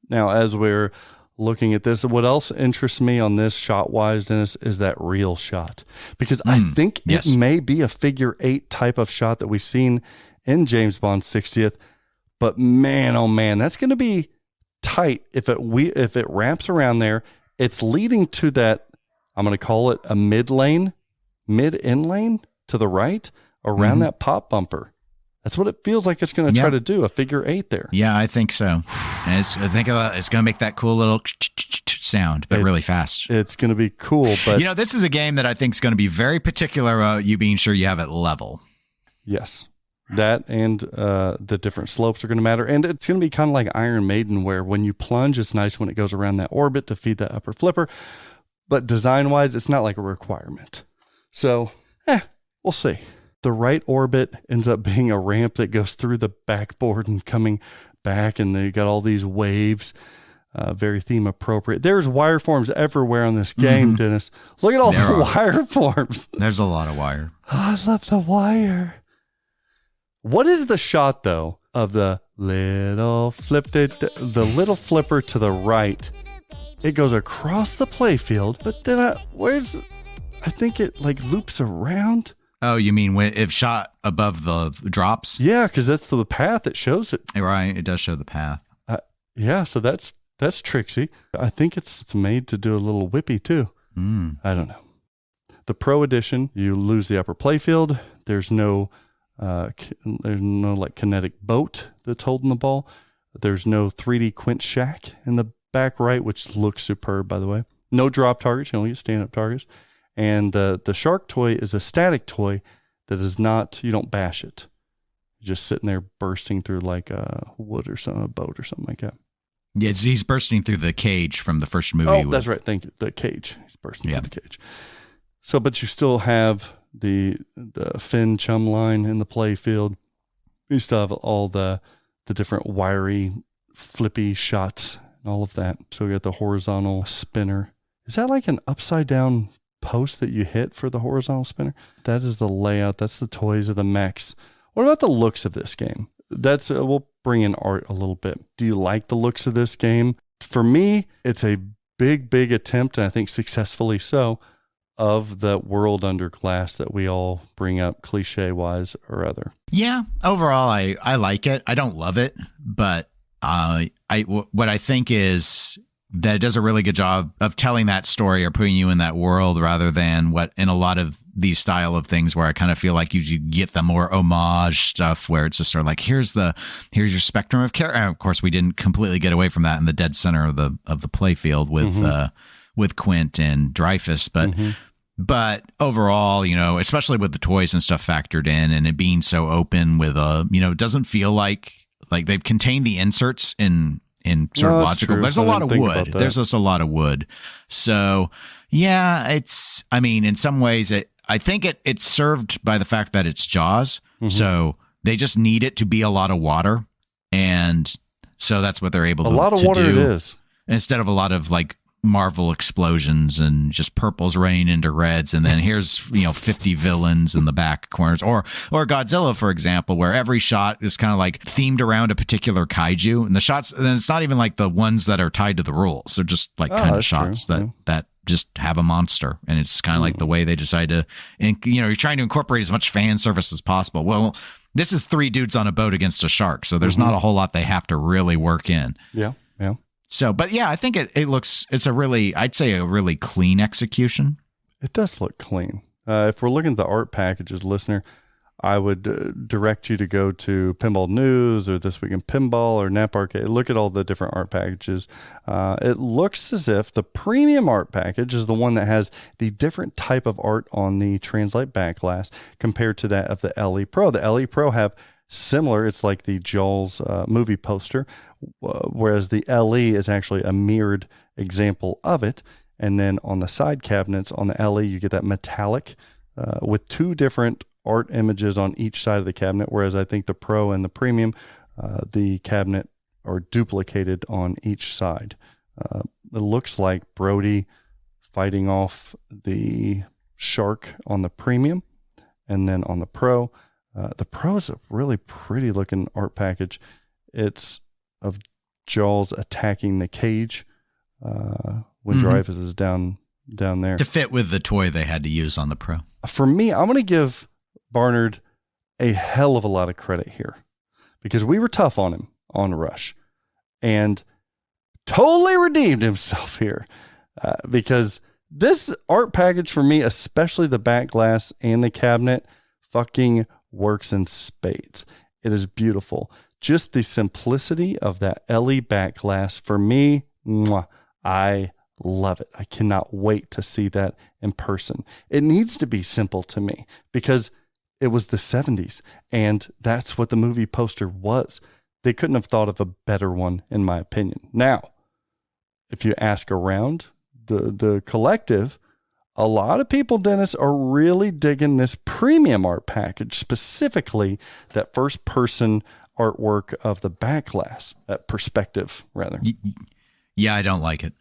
Now, as we're looking at this, what else interests me on this shot-wise, Dennis, is that reel shot. Because I think it may be a figure 8 type of shot that we've seen in James Bond's 60th. But man, oh man, that's going to be tight if it wraps around there. It's leading to that, I'm going to call it a mid-in lane to the right around that pop bumper. That's what it feels like it's going to try to do, a figure 8 there. Yeah, I think so. And it's going to make that cool little sound, but really fast. It's going to be cool. But this is a game that I think is going to be very particular about you being sure you have it level. Yes. That and the different slopes are going to matter. And it's going to be kind of like Iron Maiden, where when you plunge, it's nice when it goes around that orbit to feed that upper flipper. But design-wise, it's not like a requirement. So, we'll see. The right orbit ends up being a ramp that goes through the backboard and coming back, and they got all these waves, very theme appropriate. There's wireforms everywhere on this game, Dennis. Look at all the wireforms. There's a lot of wire. Oh, I love the wire. What is the shot, though, of the little flipper to the right? It goes across the playfield, but then I think it like loops around. Oh, you mean if shot above the drops? Yeah, because that's the path that shows it. Right, it does show the path. Yeah, so that's tricksy. I think it's made to do a little whippy too. I don't know. The Pro Edition, you lose the upper playfield. There's no like kinetic boat that's holding the ball. There's no 3D quint shack in the back right, which looks superb, by the way. No drop targets. You only get stand-up targets. And the shark toy is a static toy that is not, you don't bash it. You're just sitting there bursting through like a wood or something, a boat or something like that. Yeah, he's bursting through the cage from the first movie. Oh, that's right. Thank you. The cage. He's bursting through the cage. So, but you still have the fin chum line in the play field. You still have all the different wiry, flippy shots and all of that. So we got the horizontal spinner. Is that like an upside down post that you hit for the horizontal spinner? That is the layout. That's the toys of the mechs. What about the looks of this game? That's we'll bring in art a little bit. Do you like the looks of this game? For me, it's a big attempt, and I think successfully so, of the world under glass that we all bring up cliche wise or other. Yeah, overall, I like it. I don't love it, but what I think is that it does a really good job of telling that story or putting you in that world, rather than what in a lot of these style of things where I kind of feel like you get the more homage stuff where it's just sort of like, here's your spectrum of character. Of course, we didn't completely get away from that in the dead center of the play field with Quint and Dreyfus, but overall, especially with the toys and stuff factored in, and it being so open with it doesn't feel like they've contained the inserts in sort of logical. There's a lot of wood. There's just a lot of wood. So yeah, in some ways I think it's served by the fact that it's Jaws. So they just need it to be a lot of water. And so that's what they're able to do. A lot of water it is. Instead of a lot of like Marvel explosions and just purples raining into reds, and then here's 50 villains in the back corners, or Godzilla, for example, where every shot is kind of like themed around a particular kaiju, and the shots, and it's not even like the ones that are tied to the rules. They're just like kind of shots that just have a monster, and it's kind of like the way they decide to, and you're trying to incorporate as much fan service as possible. Well, this is 3 dudes on a boat against a shark, so there's not a whole lot they have to really work in. Yeah. So, but yeah, I think it's I'd say a really clean execution. It does look clean. If we're looking at the art packages, listener, I would direct you to go to Pinball News or This Week in Pinball or Nap Arcade. Look at all the different art packages. It looks as if the premium art package is the one that has the different type of art on the Translite back glass compared to that of the LE Pro. The LE Pro have similar, it's like the Jaws movie poster, whereas the LE is actually a mirrored example of it. And then on the side cabinets on the LE, you get that metallic with 2 different art images on each side of the cabinet, whereas I think the Pro and the Premium, the cabinet are duplicated on each side. It looks like Brody fighting off the shark on the Premium, and then on the Pro is a really pretty looking art package. It's of Jaws attacking the cage when Dreyfus is down there. To fit with the toy they had to use on the Pro. For me, I'm going to give Barnard a hell of a lot of credit here, because we were tough on him on Rush and totally redeemed himself here, because this art package for me, especially the back glass and the cabinet, fucking works in spades. It is beautiful. Just the simplicity of that Ellie back glass, for me, mwah, I love it. I cannot wait to see that in person. It needs to be simple to me because it was the 70s, and that's what the movie poster was. They couldn't have thought of a better one, in my opinion. Now, if you ask around the collective, a lot of people, Dennis, are really digging this premium art package, specifically that first-person artwork of the back glass, that perspective, rather. Yeah, I don't like it.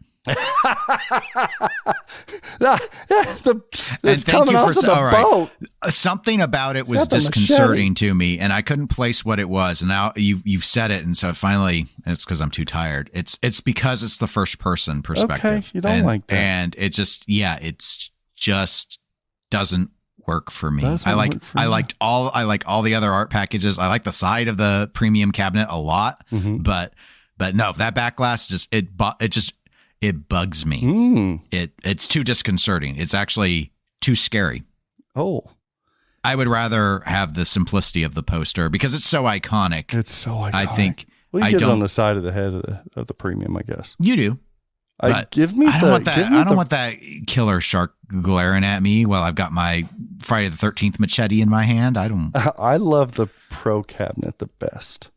It's coming off the boat. Something about it was disconcerting to me, and I couldn't place what it was. And now you've said it, and so finally, it's because I'm too tired. It's because it's the first person perspective. Okay, you don't like that, and it just doesn't work for me. I like all the other art packages. I like the side of the premium cabinet a lot, but no, that back glass it bugs me. It's too disconcerting. It's actually too scary. Oh, I would rather have the simplicity of the poster because it's so iconic. It's so iconic. I think you get it on the side of the head of the premium, I guess. You do. I don't want that killer shark glaring at me while I've got my Friday the 13th machete in my hand. I love the Pro cabinet the best.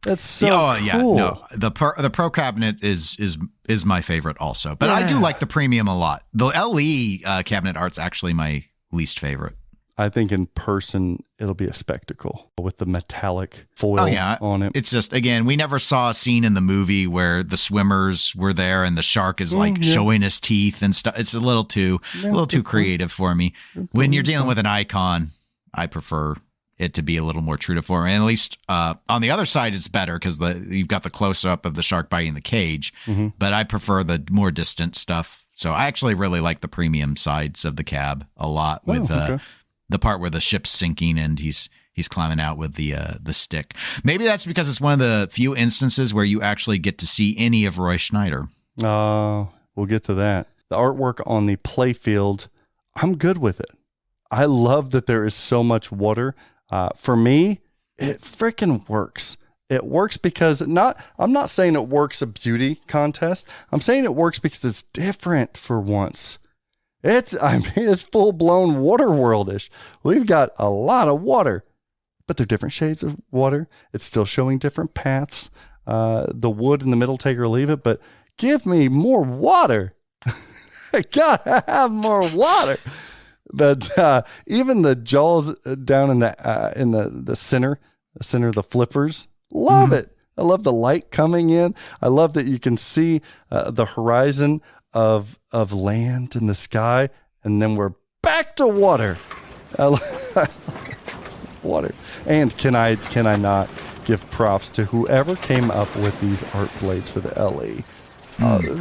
That's so cool. Yeah, no. The Pro cabinet is my favorite also. But I do like the premium a lot. The LE cabinet art's actually my least favorite. I think in person it'll be a spectacle with the metallic foil on it. It's just, again, we never saw a scene in the movie where the swimmers were there and the shark is showing his teeth and stuff. It's a little too creative for me. When you're dealing with an icon, I prefer it to be a little more true to form. And at least on the other side, it's better because you've got the close up of the shark biting the cage. But I prefer the more distant stuff. So I actually really like the premium sides of the cab a lot with the part where the ship's sinking and he's climbing out with the stick. Maybe that's because it's one of the few instances where you actually get to see any of Roy Schneider. We'll get to that. The artwork on the playfield, I'm good with it. I love that there is so much water. For me, it freaking works. It works because I'm not saying it works a beauty contest. I'm saying it works because it's different for once. It's full blown water worldish. We've got a lot of water, but they're different shades of water. It's still showing different paths. The wood in the middle, take or leave it, but give me more water. I gotta have more water. But even the jaws down in the center of the flippers, love it. I love the light coming in. I love that you can see the horizon of land in the sky, and then we're back to water. Water. And can I not give props to whoever came up with these art blades for the LE?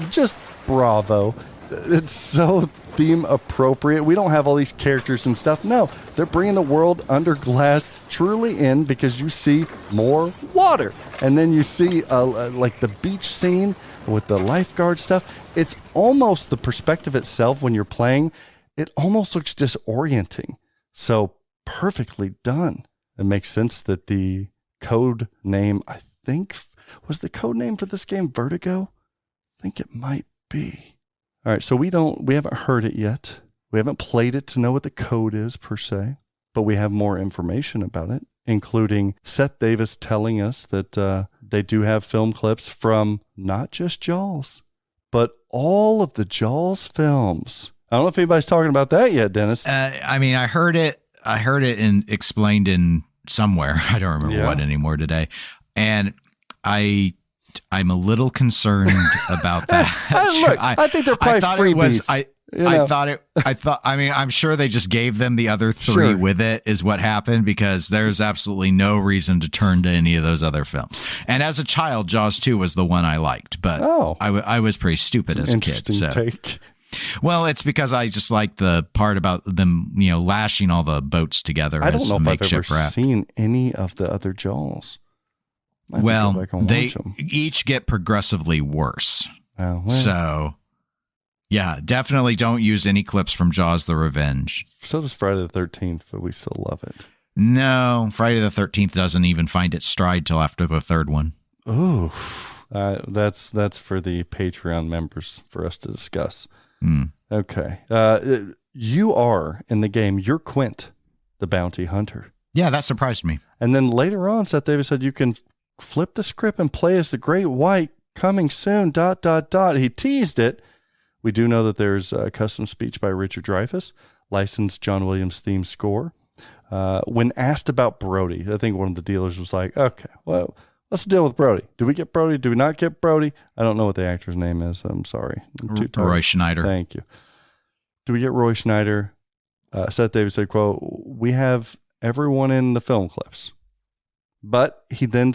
Just bravo. It's so theme appropriate. We don't have all these characters and stuff. No, they're bringing the world under glass truly in because you see more water. And then you see like the beach scene with the lifeguard stuff. It's almost the perspective itself when you're playing. It almost looks disorienting. So perfectly done. It makes sense that the code name, I think, was the code name for this game Vertigo? I think it might be. All right, so we haven't heard it yet. We haven't played it to know what the code is per se, but we have more information about it, including Seth Davis telling us that they do have film clips from not just Jaws, but all of the Jaws films. I don't know if anybody's talking about that yet, Dennis. I mean, I heard it explained in somewhere. I don't remember what anymore today. And I'm a little concerned about that. I think they're probably freebies. I'm sure they just gave them the other three with it is what happened, because there's absolutely no reason to turn to any of those other films. And as a child, Jaws 2 was the one I liked, but I was pretty stupid as a kid. So. Take. Well, it's because I just like the part about them, lashing all the boats together. I don't know if I've ever seen any of the other Jaws. Well, they each get progressively worse. Oh, well. So, yeah, definitely don't use any clips from Jaws the Revenge. So does Friday the 13th, but we still love it. No, Friday the 13th doesn't even find its stride till after the third one. Ooh, that's for the Patreon members for us to discuss. Okay. You are in the game. You're Quint, the bounty hunter. Yeah, that surprised me. And then later on, Seth Davis said you can flip the script and play as the Great White, coming soon, ... He teased it. We do know that there's a custom speech by Richard Dreyfuss, licensed John Williams theme score. When asked about Brody, I think one of the dealers was like, okay, well, let's deal with Brody. Do we get Brody? Do we not get Brody? I don't know what the actor's name is. I'm sorry. I'm too tired. Roy Schneider. Thank you. Do we get Roy Schneider? Seth Davis said, quote, we have everyone in the film clips. But he then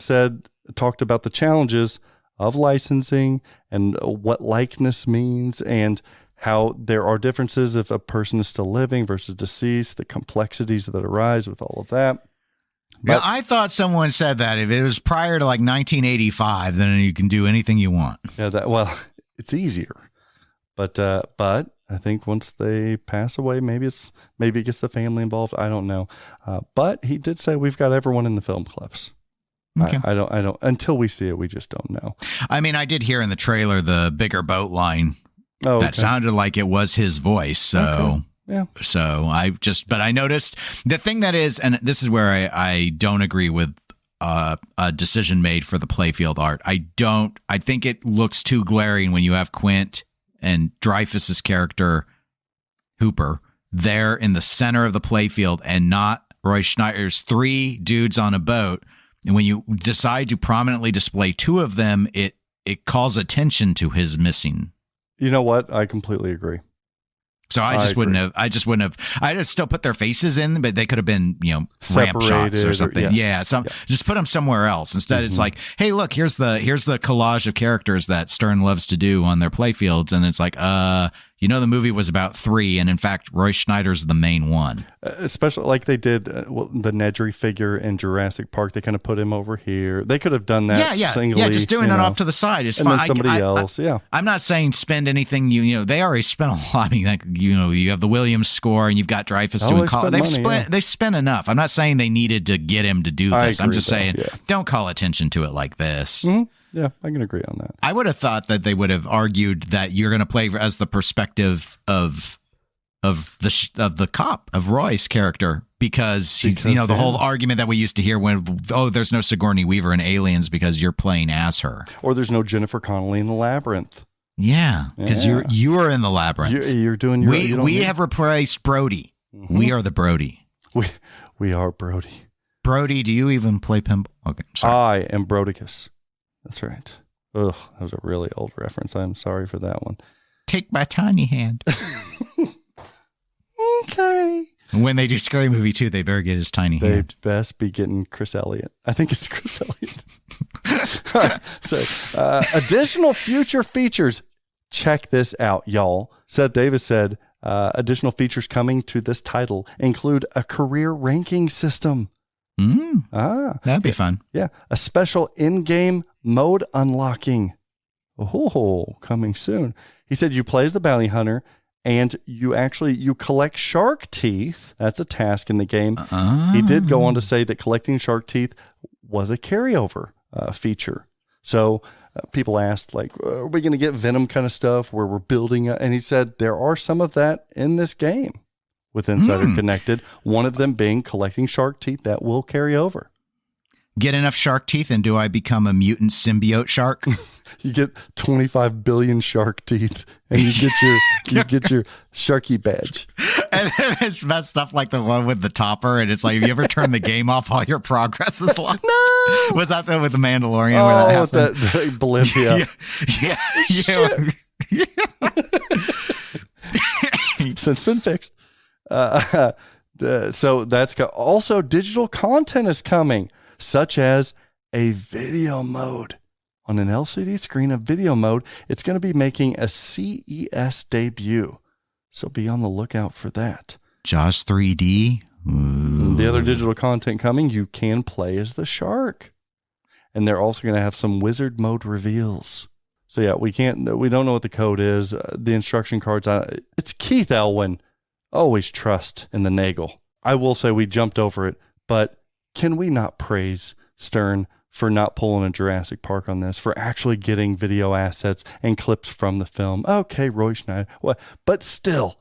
talked about the challenges of licensing and what likeness means and how there are differences if a person is still living versus deceased, the complexities that arise with all of that. But yeah, I thought someone said that if it was prior to like 1985, then you can do anything you want. Yeah, it's easier. But I think once they pass away, maybe it gets the family involved. I don't know. But he did say we've got everyone in the film clips. Okay. I don't until we see it, we just don't know. I mean, I did hear in the trailer the bigger boat line. Oh, okay. That sounded like it was his voice. So, okay. Yeah. So but I noticed the thing that is, and this is where I don't agree with a decision made for the playfield art. I think it looks too glaring when you have Quint and Dreyfuss's character Hooper there in the center of the playfield and not Roy Schneider's three dudes on a boat. And when you decide to prominently display two of them, it calls attention to his missing. You know what? I completely agree. So I'd still put their faces in, but they could have been, ramp shots or something. Just put them somewhere else. Instead, It's like, hey, look, here's the collage of characters that Stern loves to do on their playfields. And it's like, the movie was about three. And in fact, Roy Schneider's the main one. Especially like they did the Nedry figure in Jurassic Park. They kind of put him over here. They could have done that singly. Yeah, just doing it off to the side is fine. Then somebody else, I'm not saying spend anything, they already spent a lot. I mean, like, you have the Williams score and you've got Dreyfuss doing They spent enough. I'm not saying they needed to get him to do this. I'm just saying, don't call attention to it like this. Mm-hmm. Yeah, I can agree on that. I would have thought that they would have argued that you're going to play as the perspective of the cop, of Roy's character, because the whole argument that we used to hear when, there's no Sigourney Weaver in Aliens because you're playing as her, or there's no Jennifer Connelly in the Labyrinth. Yeah, because you are in the Labyrinth. You're doing your. We have replaced Brody. Mm-hmm. We are the Brody. We are Brody. Brody, do you even play pinball? Okay, sorry. I am Brodicus. That's right. Ugh, that was a really old reference. I'm sorry for that one. Take my tiny hand. Okay. When they do Scary Movie 2, they better get his tiny hand. They best be getting Chris Elliott. I think it's Chris Elliott. All right. So, additional future features. Check this out, y'all. Seth Davis said, additional features coming to this title include a career ranking system. That'd be fun. Yeah. A special in-game mode unlocking. Oh, coming soon. He said you play as the bounty hunter and you collect shark teeth. That's a task in the game. He did go on to say that collecting shark teeth was a carryover feature. So people asked, like, are we going to get Venom kind of stuff where we're building? And he said there are some of that in this game. With Insider Connected, one of them being collecting shark teeth that will carry over. Get enough shark teeth, and do I become a mutant symbiote shark? You get 25 billion shark teeth, and you get your Sharky badge. And then it's that stuff like the one with the topper, and it's like, if you ever turn the game off, all your progress is lost. No! Was that with the Mandalorian? Where that happened? The Bolivia. Since been fixed. So that's also digital content is coming, such as a video mode on an LCD screen. A video mode. It's going to be making a CES debut, so be on the lookout for that. Jaws 3D. Ooh. The other digital content coming, you can play as the shark, and they're also going to have some wizard mode reveals. So yeah, we don't know what the code is. The instruction cards. It's Keith Elwin. Always trust in the Nagel. I will say we jumped over it. But can we not praise Stern for not pulling a Jurassic Park on this, for actually getting video assets and clips from the film? Okay, Roy Schneider. What? But still,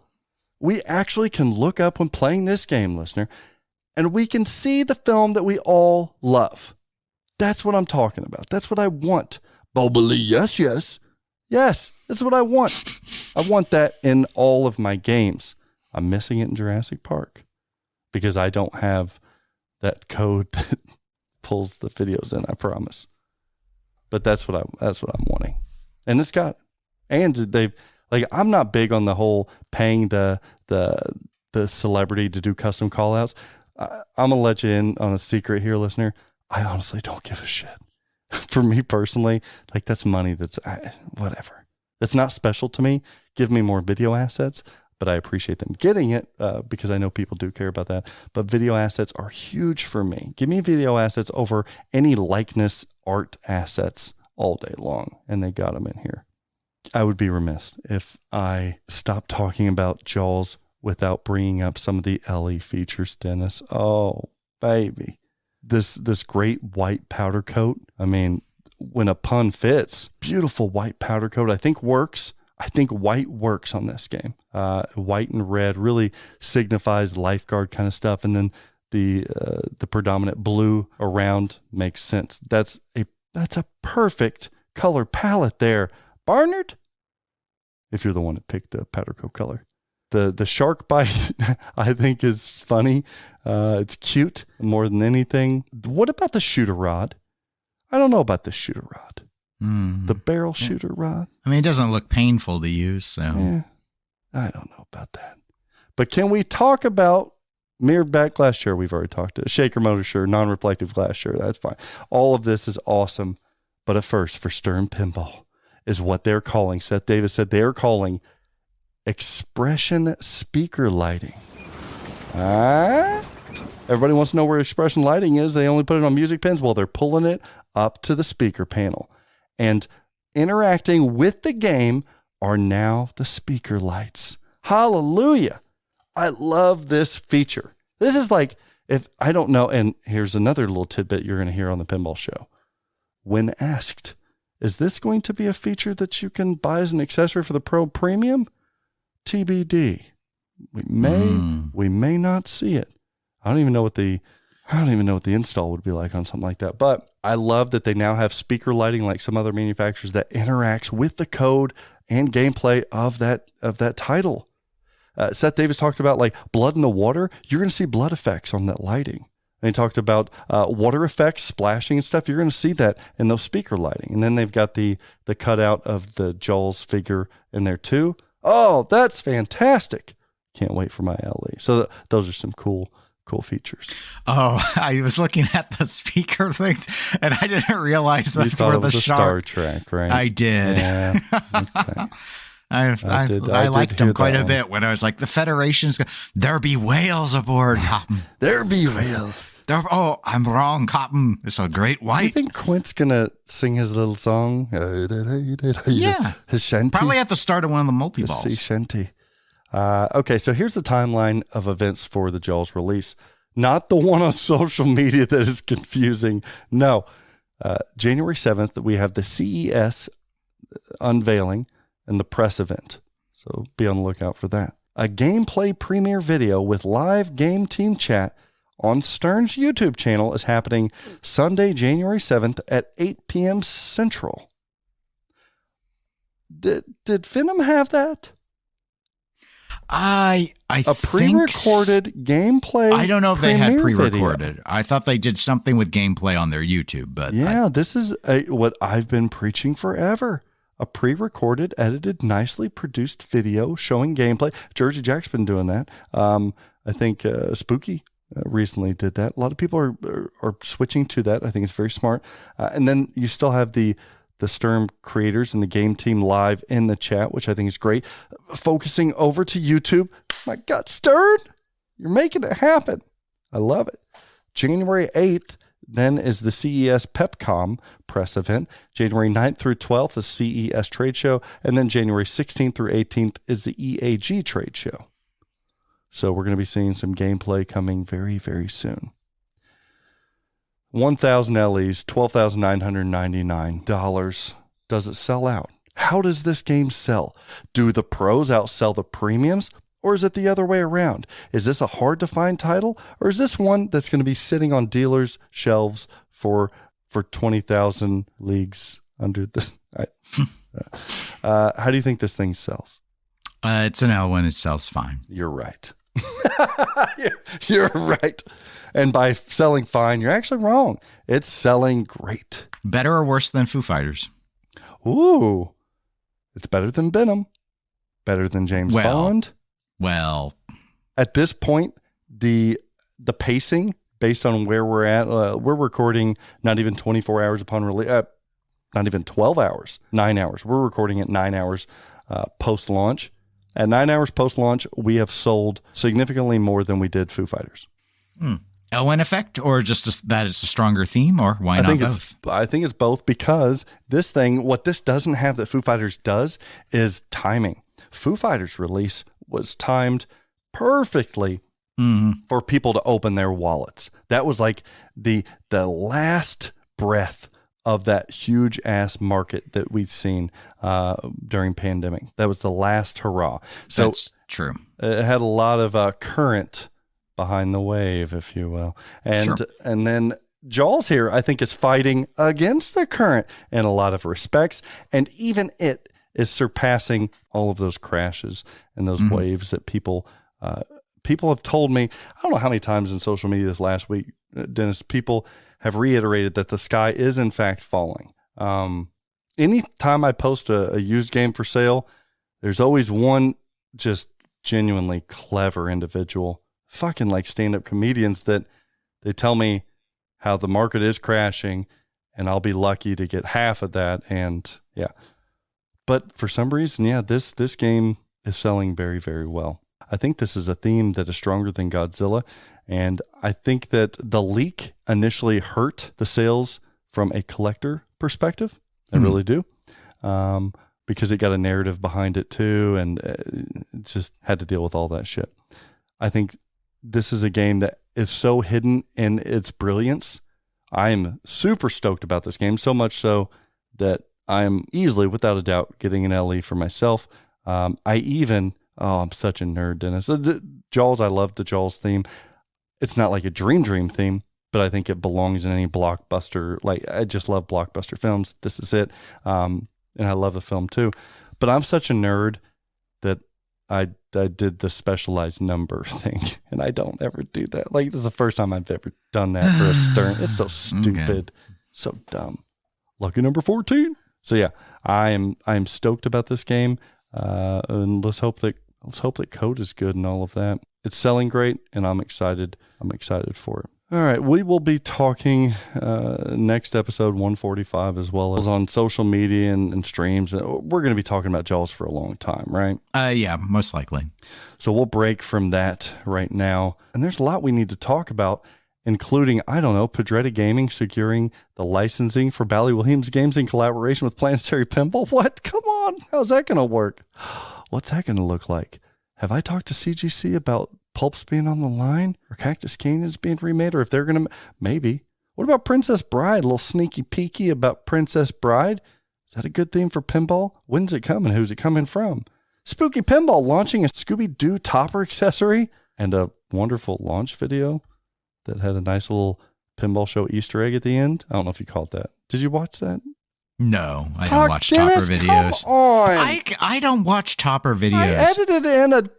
we actually can look up when playing this game, listener, and we can see the film that we all love. That's what I'm talking about. That's what I want. Bobally, yes, yes. Yes, that's what I want. I want that in all of my games. I'm missing it in Jurassic Park because I don't have that code that pulls the videos in, I promise. But that's what I'm wanting. And it's got, and they've, like, I'm not big on the whole paying the celebrity to do custom call outs. I'm gonna let you in on a secret here, listener. I honestly don't give a shit. For me personally, like, that's money that's whatever. That's not special to me. Give me more video assets, but I appreciate them getting it because I know people do care about that. But video assets are huge for me. Give me video assets over any likeness art assets all day long, and they got them in here. I would be remiss if I stopped talking about Jaws without bringing up some of the Ellie features, Dennis. Oh, baby. This great white powder coat. I mean, when a pun fits, beautiful white powder coat, I think works. I think white works on this game. White and red really signifies lifeguard kind of stuff. And then the predominant blue around makes sense. That's a perfect color palette there. Barnard, if you're the one that picked the powder coat color. The shark bite, I think, is funny. It's cute more than anything. What about the shooter rod? I don't know about the shooter rod. The barrel shooter rod. I mean, it doesn't look painful to use, so. Yeah, I don't know about that. But can we talk about mirrored back glass? Sure, we've already talked to shaker motor, sure, non-reflective glass, sure, that's fine. All of this is awesome. But at first, for Stern Pinball is what they're calling, Seth Davis said they're calling expression speaker lighting. Everybody wants to know where expression lighting is. They only put it on music pins. Well, they're pulling it up to the speaker panel. And interacting with the game are now the speaker lights. Hallelujah. I love this feature. This is like, if I don't know, and here's another little tidbit you're going to hear on the Pinball Show. When asked, is this going to be a feature that you can buy as an accessory for the Pro Premium? TBD. We may not see it. I don't even know what the install would be like on something like that. But I love that they now have speaker lighting like some other manufacturers that interacts with the code and gameplay of that title. Seth Davis talked about like blood in the water. You're going to see blood effects on that lighting. And he talked about water effects, splashing and stuff. You're going to see that in those speaker lighting. And then they've got the cutout of the Jaws figure in there too. Oh, that's fantastic. Can't wait for my LE. So those are some cool features. Oh, I was looking at the speaker things and I didn't realize that's where the Star Trek, right? I did. Yeah. Okay. I liked them quite a bit when I was like, the Federation's there be whales aboard, Captain. There be whales. Oh, I'm wrong, Captain. It's a great white. Do you think Quint's gonna sing his little song? Yeah. His shanty? Probably at the start of one of the multi-balls. Sea shanty. Okay, so here's the timeline of events for the Jaws release. Not the one on social media that is confusing. No. January 7th, we have the CES unveiling and the press event. So be on the lookout for that. A gameplay premiere video with live game team chat on Stern's YouTube channel is happening Sunday, January 7th at 8 p.m. Central. Did Venom have that? I a pre-recorded gameplay. I don't know if they had pre-recorded. Video. I thought they did something with gameplay on their YouTube, but yeah, this is what I've been preaching forever. A pre-recorded, edited, nicely produced video showing gameplay. Jersey Jack's been doing that. I think Spooky recently did that. A lot of people are switching to that. I think it's very smart. And then you still have the Stern creators and the game team live in the chat, which I think is great. Focusing over to YouTube. My God, Stern, you're making it happen. I love it. January 8th, then is the CES PepCom press event. January 9th through 12th, the CES trade show. And then January 16th through 18th is the EAG trade show. So we're going to be seeing some gameplay coming very, very soon. 1,000 LEs, $12,999. Does it sell out? How does this game sell? Do the pros outsell the premiums? Or is it the other way around? Is this a hard to find title? Or is this one that's going to be sitting on dealers' shelves for 20,000 leagues under the... how do you think this thing sells? It's an L when it sells fine. You're right. You're right. And by selling fine, you're actually wrong. It's selling great. Better or worse than Foo Fighters? Ooh. It's better than Benham. Better than James Bond. Well, at this point, the pacing based on where we're at, we're recording not even 24 hours upon release, not even 12 hours, 9 hours. We're recording at 9 hours post-launch. At 9 hours post-launch, we have sold significantly more than we did Foo Fighters. Elwyn effect, or just that it's a stronger theme, or why not both? I think it's both, because this thing, what this doesn't have that Foo Fighters does is timing. Foo Fighters release was timed perfectly for people to open their wallets. That was like the last breath of that huge ass market that we'd seen during pandemic. That was the last hurrah. So that's true. It had a lot of current behind the wave, if you will. And then Jaws here, I think, is fighting against the current in a lot of respects. And even it is surpassing all of those crashes and those waves that people have told me. I don't know how many times in social media this last week, Dennis, people have reiterated that the sky is in fact falling. Anytime I post a used game for sale, there's always one just genuinely clever individual, fucking like stand-up comedians, that they tell me how the market is crashing and I'll be lucky to get half of that. And yeah, but for some reason, this game is selling very, very well. I think this is a theme that is stronger than Godzilla. And I think that the leak initially hurt the sales from a collector perspective. I really do. Because it got a narrative behind it too. And it just had to deal with all that shit. I think this is a game that is so hidden in its brilliance. I'm super stoked about this game. So much so that I'm easily, without a doubt, getting an LE for myself. I'm such a nerd, Dennis. Jaws, I love the Jaws theme. It's not like a dream theme, but I think it belongs in any blockbuster. Like, I just love blockbuster films. This is it. And I love the film too. But I'm such a nerd that I did the specialized number thing, and I don't ever do that. Like, this is the first time I've ever done that for a Stern. It's so stupid, so dumb. Lucky number 14. So yeah, I am stoked about this game, and let's hope that code is good and all of that. It's selling great, and I'm excited. I'm excited for it. All right, we will be talking next episode 145, as well as on social media and streams. We're going to be talking about Jaws for a long time, right? Yeah, most likely. So we'll break from that right now. And there's a lot we need to talk about, including, Pedretti Gaming securing the licensing for Bally Williams games in collaboration with Planetary Pinball. What? Come on. How's that going to work? What's that going to look like? Have I talked to CGC about Pulps being on the line, or Cactus Canyon's being remade, or if they're going to, maybe. What about Princess Bride? A little sneaky peeky about Princess Bride. Is that a good theme for pinball? When's it coming? Who's it coming from? Spooky Pinball launching a Scooby-Doo topper accessory and a wonderful launch video that had a nice little pinball show Easter egg at the end. I don't know if you caught that. Did you watch that? No, I don't watch Dennis, topper videos. Come on. I don't watch topper videos. I edited in the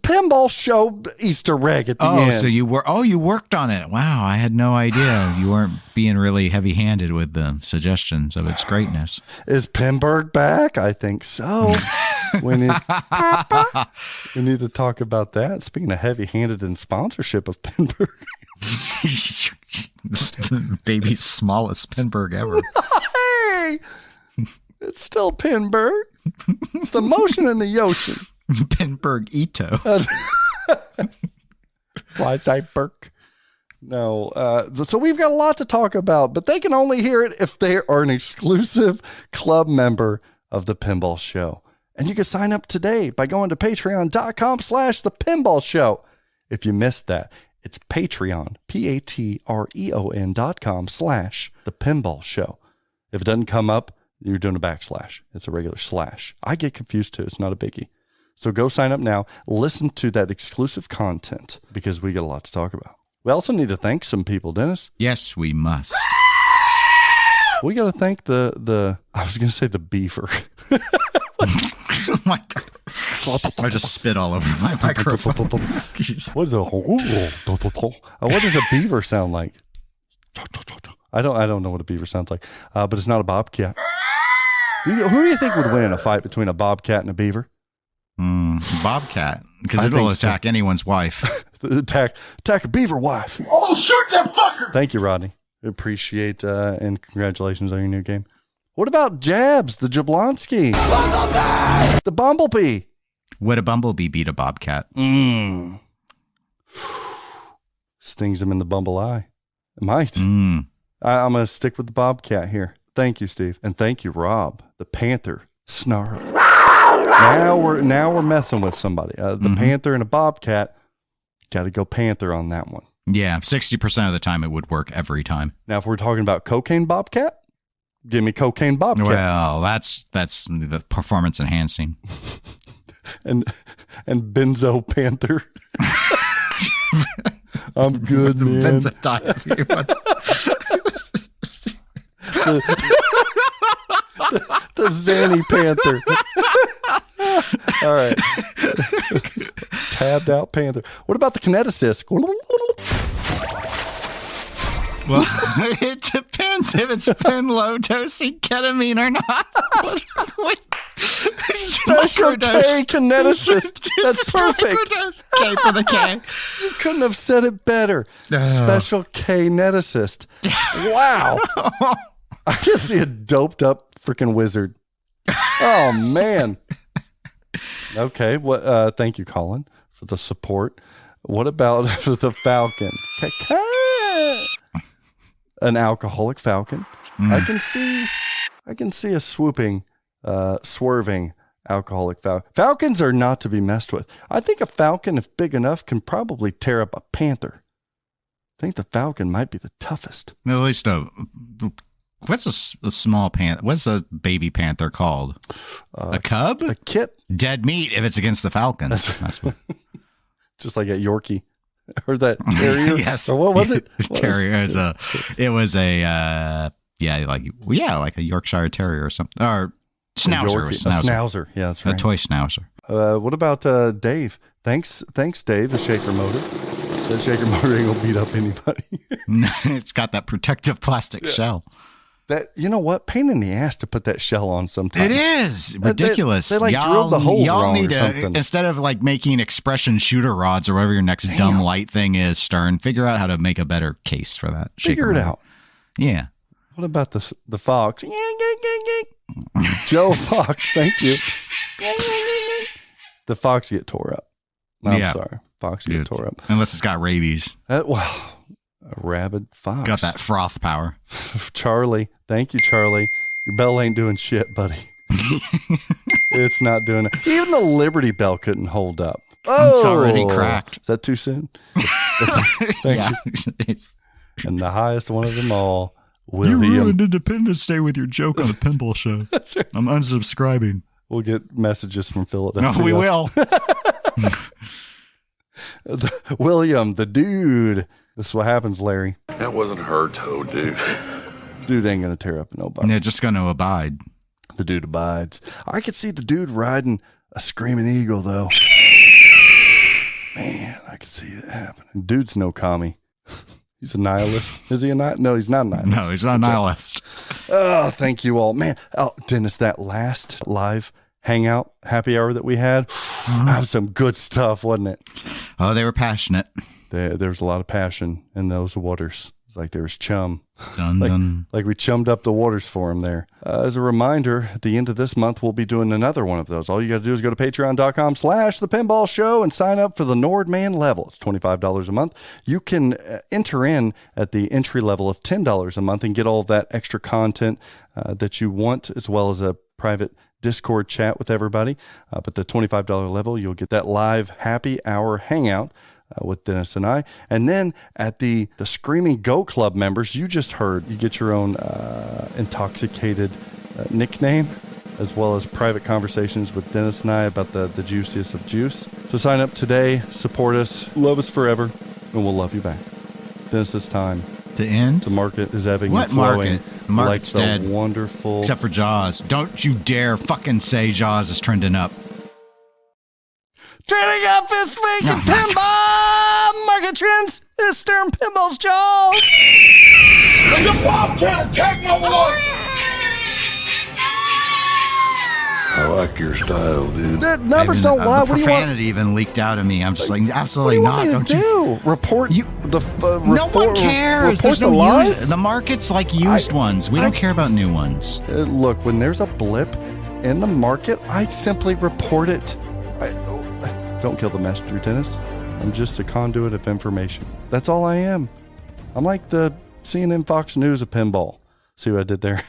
pinball show Easter egg at the end. So you worked on it. Wow, I had no idea. You weren't being really heavy-handed with the suggestions of its greatness. Is Pinburgh back? I think so. We need to talk about that. Speaking of heavy-handed in sponsorship of Pinburgh. Baby's smallest Pinburgh ever. Hey, it's still Pinburgh. It's the motion in the ocean. Pinburgh Ito. Why say Burke? No. So we've got a lot to talk about, but they can only hear it if they are an exclusive club member of the Pinball Show. And you can sign up today by going to patreon.com/thepinballshow. If you missed that, It's Patreon, patreon.com/The Pinball Show. If it doesn't come up, you're doing a backslash. It's a regular slash. I get confused too. It's not a biggie. So go sign up now. Listen to that exclusive content because we got a lot to talk about. We also need to thank some people, Dennis. Yes, we must. We got to thank the I was going to say the beaver. Oh my God. I just spit all over my microphone. What does a beaver sound like? I don't know what a beaver sounds like, but it's not a bobcat. Who do you think would win in a fight between a bobcat and a beaver? Bobcat, because it'll attack anyone's wife. attack a beaver wife. Oh, shoot that fucker! Thank you, Rodney. Appreciate and congratulations on your new game. What about Jabs, the Jablonski? Bumblebee! The Bumblebee. Would a bumblebee beat a bobcat? Stings him in the bumble eye. It might. I'm going to stick with the bobcat here. Thank you, Steve. And thank you, Rob, the Panther Snarl. Now we're messing with somebody. The Panther and a bobcat. Got to go Panther on that one. Yeah, 60% of the time it would work every time. Now, if we're talking about cocaine bobcat, give me cocaine bobcat. Well, that's the performance enhancing. and benzo panther. I'm good, man. The Zanny Panther. All right. Tabbed out Panther. What about the kineticist? Well, it depends if it's been low dosing ketamine or not. Special K kineticist. That's perfect. K for the K. You couldn't have said it better. Special K kineticist. Wow. I can see a doped up freaking wizard. Oh man. Okay. What? Thank you, Colin, for the support. What about the Falcon? An alcoholic falcon. I can see a swooping, swerving alcoholic falcon. Falcons are not to be messed with. I think a falcon, if big enough, can probably tear up a panther. I think the falcon might be the toughest. At least what's a small panther? What's a baby panther called? A cub? A kit. Dead meat if it's against the falcon. That's what. Just like a Yorkie. Or that terrier? Yes. Or what was it? Terrier. Like a Yorkshire Terrier or something. Or Schnauzer. A Schnauzer. Yeah, that's right. A toy Schnauzer. What about Dave? Thanks, Dave, the shaker motor. That shaker motor ain't gonna beat up anybody. It's got that protective plastic shell. That, you know what? Pain in the ass to put that shell on sometimes. It is ridiculous. They drilled the holes y'all wrong need or something. Instead of making expression shooter rods or whatever your next dumb light thing is, Stern, figure out how to make a better case for that. Figure it out. Yeah. What about the Fox? Joe Fox, thank you. The Fox get tore up. I'm sorry. Fox get tore up. Unless it's got rabies. Wow. A rabid fox. Got that froth power. Charlie. Thank you, Charlie. Your bell ain't doing shit, buddy. It's not doing it. Even the Liberty Bell couldn't hold up. Oh, it's already cracked. Is that too soon? Thank you. And the highest one of them all, William. You ruined Independence Day with your joke on the Pinball Show. That's right. I'm unsubscribing. We'll get messages from Philadelphia. No, we will. William, the dude. This is what happens, Larry. That wasn't her toe, dude. Dude ain't going to tear up nobody. They're just going to abide. The dude abides. I could see the dude riding a screaming eagle, though. Man, I could see it happening. Dude's no commie. He's a nihilist. Is he a nihilist? No, he's not a nihilist. No, he's not a nihilist. Oh, thank you all. Man, Dennis, that last live hangout happy hour that we had, that was some good stuff, wasn't it? Oh, they were passionate. There was a lot of passion in those waters. It's like there was chum. Dun, dun. Like we chummed up the waters for him there. As a reminder, at the end of this month, we'll be doing another one of those. All you got to do is go to patreon.com/The Pinball Show and sign up for the Nordman level. It's $25 a month. You can enter in at the entry level of $10 a month and get all of that extra content that you want, as well as a private Discord chat with everybody. But the $25 level, you'll get that live happy hour hangout with Dennis and I. And then at the Screaming Goat Club members, you just heard, you get your own intoxicated nickname, as well as private conversations with Dennis and I about the juiciest of juice. So sign up today, support us, love us forever, and we'll love you back. Dennis, it's time. To end? The market is ebbing What and flowing. market? The market's like the dead. Wonderful. Except for Jaws. Don't you dare fucking say Jaws is trending up. Trending up this week in pinball market trends is Stern Pinball's Jaws. The Bobcat attacked my wife! I like your style, dude. The numbers don't lie. What do you want? Profanity even leaked out of me. I'm just like, absolutely What do you not. want me to Don't you? do? Report the No one cares. Report There's the no lies? used. The market's like used ones. We don't care about new ones. Look, when there's a blip in the market, I simply report it. Don't kill the messenger, Dennis. I'm just a conduit of information. That's all I am. I'm like the CNN Fox News of pinball. See what I did there?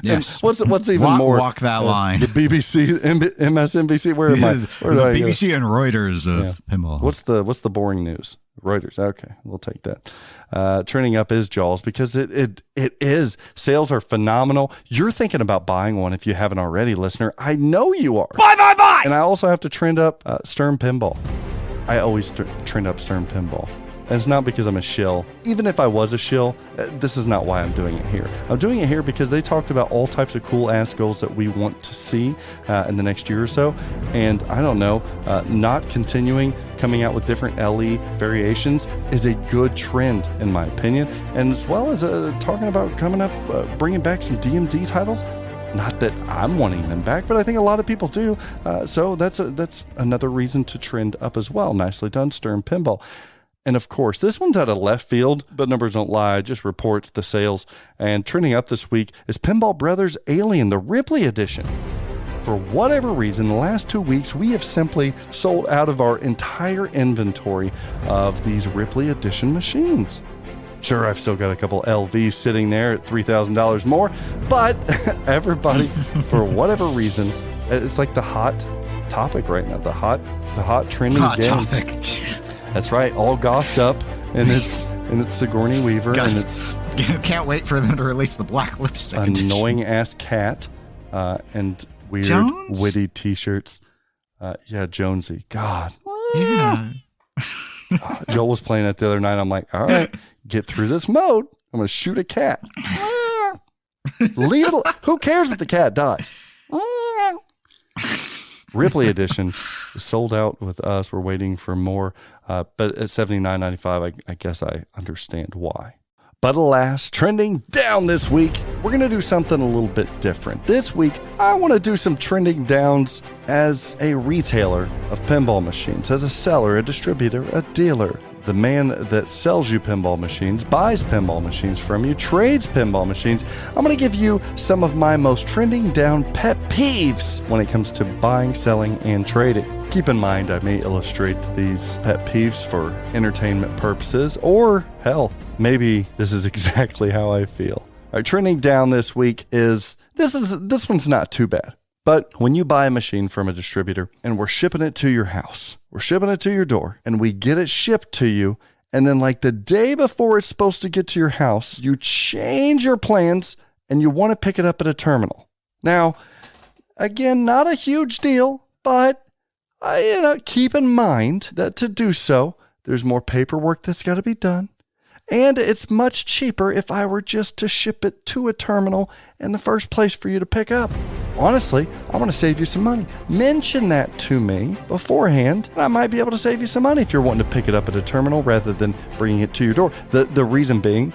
Yes. And what's even more? Walk that line. The BBC, MSNBC. Where am I? Where do the I go? BBC and Reuters of pinball. What's the boring news? Reuters. Okay, we'll take that. Trending up is Jaws because it is. Sales are phenomenal. You're thinking about buying one if you haven't already, listener. I know you are. Buy! And I also have to trend up Stern Pinball. I always trend up Stern Pinball. And it's not because I'm a shill. Even if I was a shill, this is not why I'm doing it here. I'm doing it here because they talked about all types of cool ass goals that we want to see in the next year or so. And I don't know, not continuing coming out with different LE variations is a good trend in my opinion. And as well as talking about coming up, bringing back some DMD titles. Not that I'm wanting them back, but I think a lot of people do. So that's another reason to trend up as well. Nicely done, Stern Pinball. And of course, this one's out of left field, but numbers don't lie, just reports the sales. And trending up this week is Pinball Brothers Alien, the Ripley edition. For whatever reason, the last 2 weeks, we have simply sold out of our entire inventory of these Ripley edition machines. Sure, I've still got a couple LVs sitting there at $3,000 more, but everybody, for whatever reason, it's like the hot topic right now, the hot trending Hot game. topic. That's right, all gothed up, and it's Sigourney Weaver, Guys, and it's can't wait for them to release the black lipstick edition. annoying ass cat, and weird Jones? witty T-shirts. Yeah, Jonesy. God, Yeah. Joel was playing it the other night. I'm like, all right, get through this mode. I'm gonna shoot a cat. Leave it. Who cares if the cat dies? Ripley edition is sold out with us. We're waiting for more, but at $79.95, I guess I understand why. But alas, trending down this week, we're going to do something a little bit different. This week, I want to do some trending downs as a retailer of pinball machines, as a seller, a distributor, a dealer. The man that sells you pinball machines, buys pinball machines from you, trades pinball machines. I'm going to give you some of my most trending down pet peeves when it comes to buying, selling, and trading. Keep in mind, I may illustrate these pet peeves for entertainment purposes, or hell, maybe this is exactly how I feel. All right, trending down this week is, this one's not too bad. But when you buy a machine from a distributor and we're shipping it to your house, we're shipping it to your door, and we get it shipped to you, and then like the day before it's supposed to get to your house, you change your plans and you want to pick it up at a terminal. Now, again, not a huge deal, but keep in mind that to do so, there's more paperwork that's got to be done. And it's much cheaper if I were just to ship it to a terminal in the first place for you to pick up. Honestly, I want to save you some money. Mention that to me beforehand, and I might be able to save you some money if you're wanting to pick it up at a terminal rather than bringing it to your door. The reason being,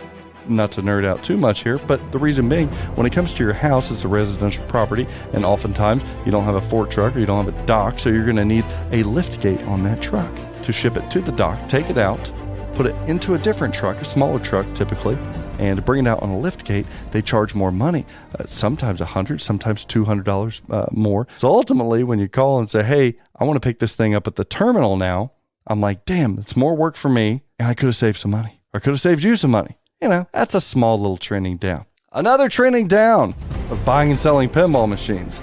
not to nerd out too much here, but the reason being, when it comes to your house, it's a residential property, and oftentimes you don't have a fork truck or you don't have a dock, so you're going to need a lift gate on that truck to ship it to the dock, take it out, put it into a different truck, a smaller truck typically, and bring it out on a lift gate. They charge more money, sometimes $100, sometimes $200 more. So ultimately, when you call and say, hey, I want to pick this thing up at the terminal now, I'm like, damn, it's more work for me, and I could have saved some money, or could have saved you some money. That's a small little trending down. Another trending down of buying and selling pinball machines.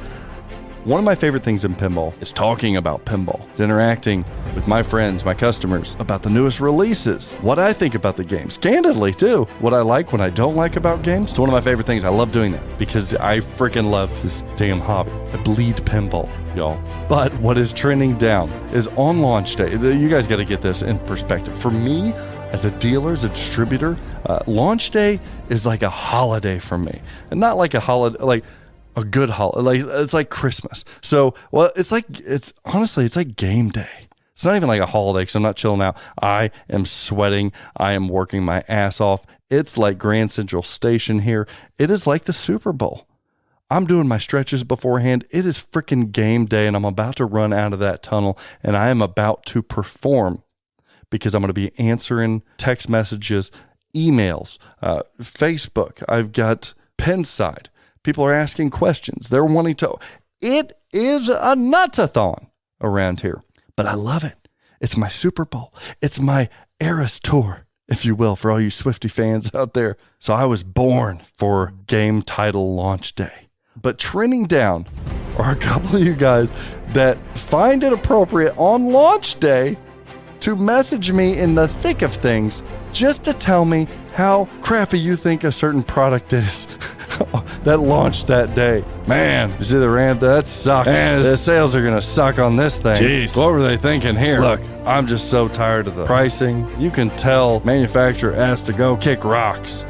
One of my favorite things in pinball is talking about pinball. It's interacting with my friends, my customers, about the newest releases, what I think about the games, candidly too, what I like, what I don't like about games. It's one of my favorite things. I love doing that because I freaking love this damn hobby. I bleed pinball, y'all. But what is trending down is on launch day. You guys got to get this in perspective. For me, as a dealer, as a distributor, launch day is like a holiday for me. And not like a holiday, like a good holiday. Like, it's like Christmas. So, well, it's honestly, it's like game day. It's not even like a holiday because I'm not chilling out. I am sweating. I am working my ass off. It's like Grand Central Station here. It is like the Super Bowl. I'm doing my stretches beforehand. It is freaking game day, and I'm about to run out of that tunnel, and I am about to perform because I'm going to be answering text messages, emails, Facebook. I've got Pinside. People are asking questions. They're wanting to. It is a nutathon around here, but I love it. It's my Super Bowl. It's my Eras Tour, if you will, for all you Swiftie fans out there. So I was born for game title launch day. But trending down are a couple of you guys that find it appropriate on launch day to message me in the thick of things just to tell me how crappy you think a certain product is that launched that day. Man, you see the rant? That sucks. Man, the sales are going to suck on this thing. Jeez. What were they thinking here? Look, I'm just so tired of the pricing. You can tell manufacturer has to go kick rocks.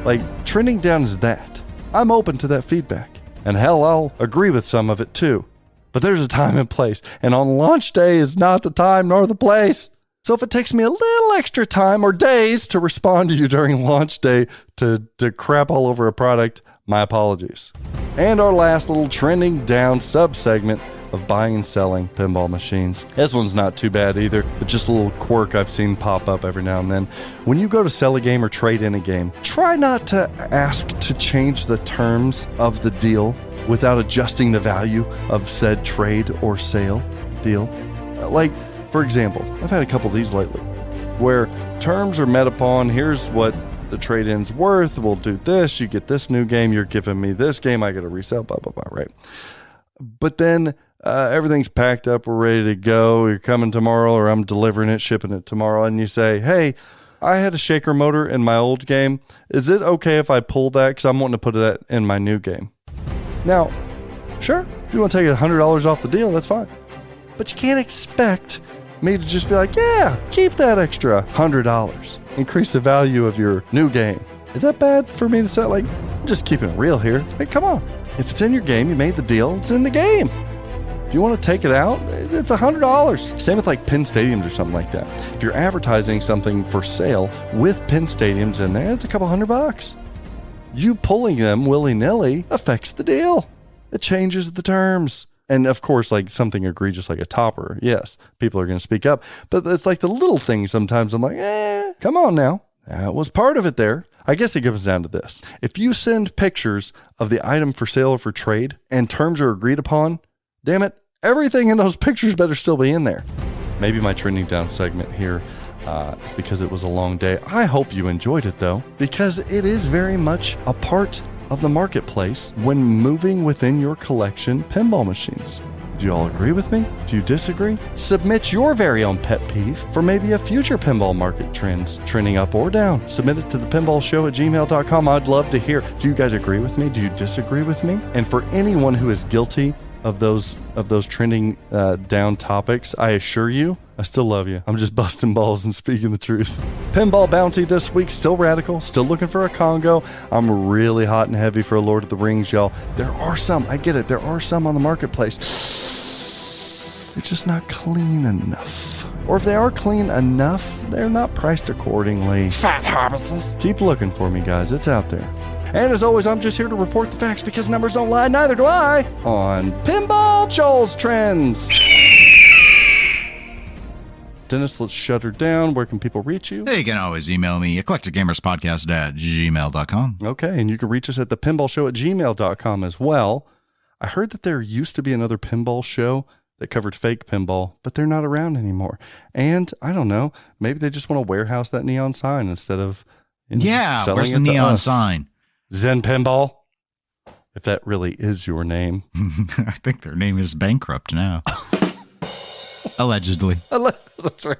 Like, trending down is that. I'm open to that feedback. And hell, I'll agree with some of it too. But there's a time and place, and on launch day is not the time nor the place. So if it takes me a little extra time or days to respond to you during launch day to crap all over a product, my apologies. And our last little trending down sub-segment of buying and selling pinball machines. This one's not too bad either, but just a little quirk I've seen pop up every now and then. When you go to sell a game or trade in a game, try not to ask to change the terms of the deal without adjusting the value of said trade or sale deal. Like, for example, I've had a couple of these lately where terms are met upon. Here's what the trade-in's worth. We'll do this. You get this new game. You're giving me this game. I got to resell, blah, blah, blah, right? But then everything's packed up. We're ready to go. You're coming tomorrow, or I'm delivering it, shipping it tomorrow. And you say, hey, I had a shaker motor in my old game. Is it okay if I pull that? Because I'm wanting to put that in my new game. Now, sure, if you want to take $100 off the deal, that's fine. But you can't expect me to just be like, yeah, keep that extra $100. Increase the value of your new game. Is that bad for me to say? Like, I'm just keeping it real here. Hey, come on. If it's in your game, you made the deal, it's in the game. If you want to take it out, it's $100. Same with like Pin Stadiums or something like that. If you're advertising something for sale with Pin Stadiums in there, it's a couple $100. You pulling them willy-nilly affects the deal. It changes the terms. And of course, like something egregious like a topper, yes, people are going to speak up. But it's like the little things sometimes I'm like, come on now. That was part of it there. I guess it comes down to this. If you send pictures of the item for sale or for trade and terms are agreed upon, damn it, everything in those pictures better still be in there. Maybe my trending down segment here is because it was a long day. I hope you enjoyed it though, because it is very much a part of the marketplace when moving within your collection pinball machines. Do you all agree with me? Do you disagree? Submit your very own pet peeve for maybe a future pinball market trends, trending up or down. Submit it to thepinballshow@gmail.com. I'd love to hear. Do you guys agree with me? Do you disagree with me? And for anyone who is guilty of those trending down topics, I assure you, I still love you. I'm just busting balls and speaking the truth. Pinball Bounty this week, still radical, still looking for a Congo. I'm really hot and heavy for a Lord of the Rings, y'all. There are some, I get it, there are some on the marketplace. They're just not clean enough. Or if they are clean enough, they're not priced accordingly. Fat hobbitses. Keep looking for me, guys. It's out there. And as always, I'm just here to report the facts because numbers don't lie, neither do I, on Pinball Joel's Trends. Dennis, let's shut her down. Where can people reach you? Hey, you can always email me, eclecticgamerspodcast@gmail.com. Okay, and you can reach us at thepinballshow@gmail.com as well. I heard that there used to be another pinball show that covered fake pinball, but they're not around anymore. And I don't know, maybe they just want to warehouse that neon sign instead of selling where's the neon sign? Zen Pinball. If that really is your name. I think their name is bankrupt now. Allegedly. That's right.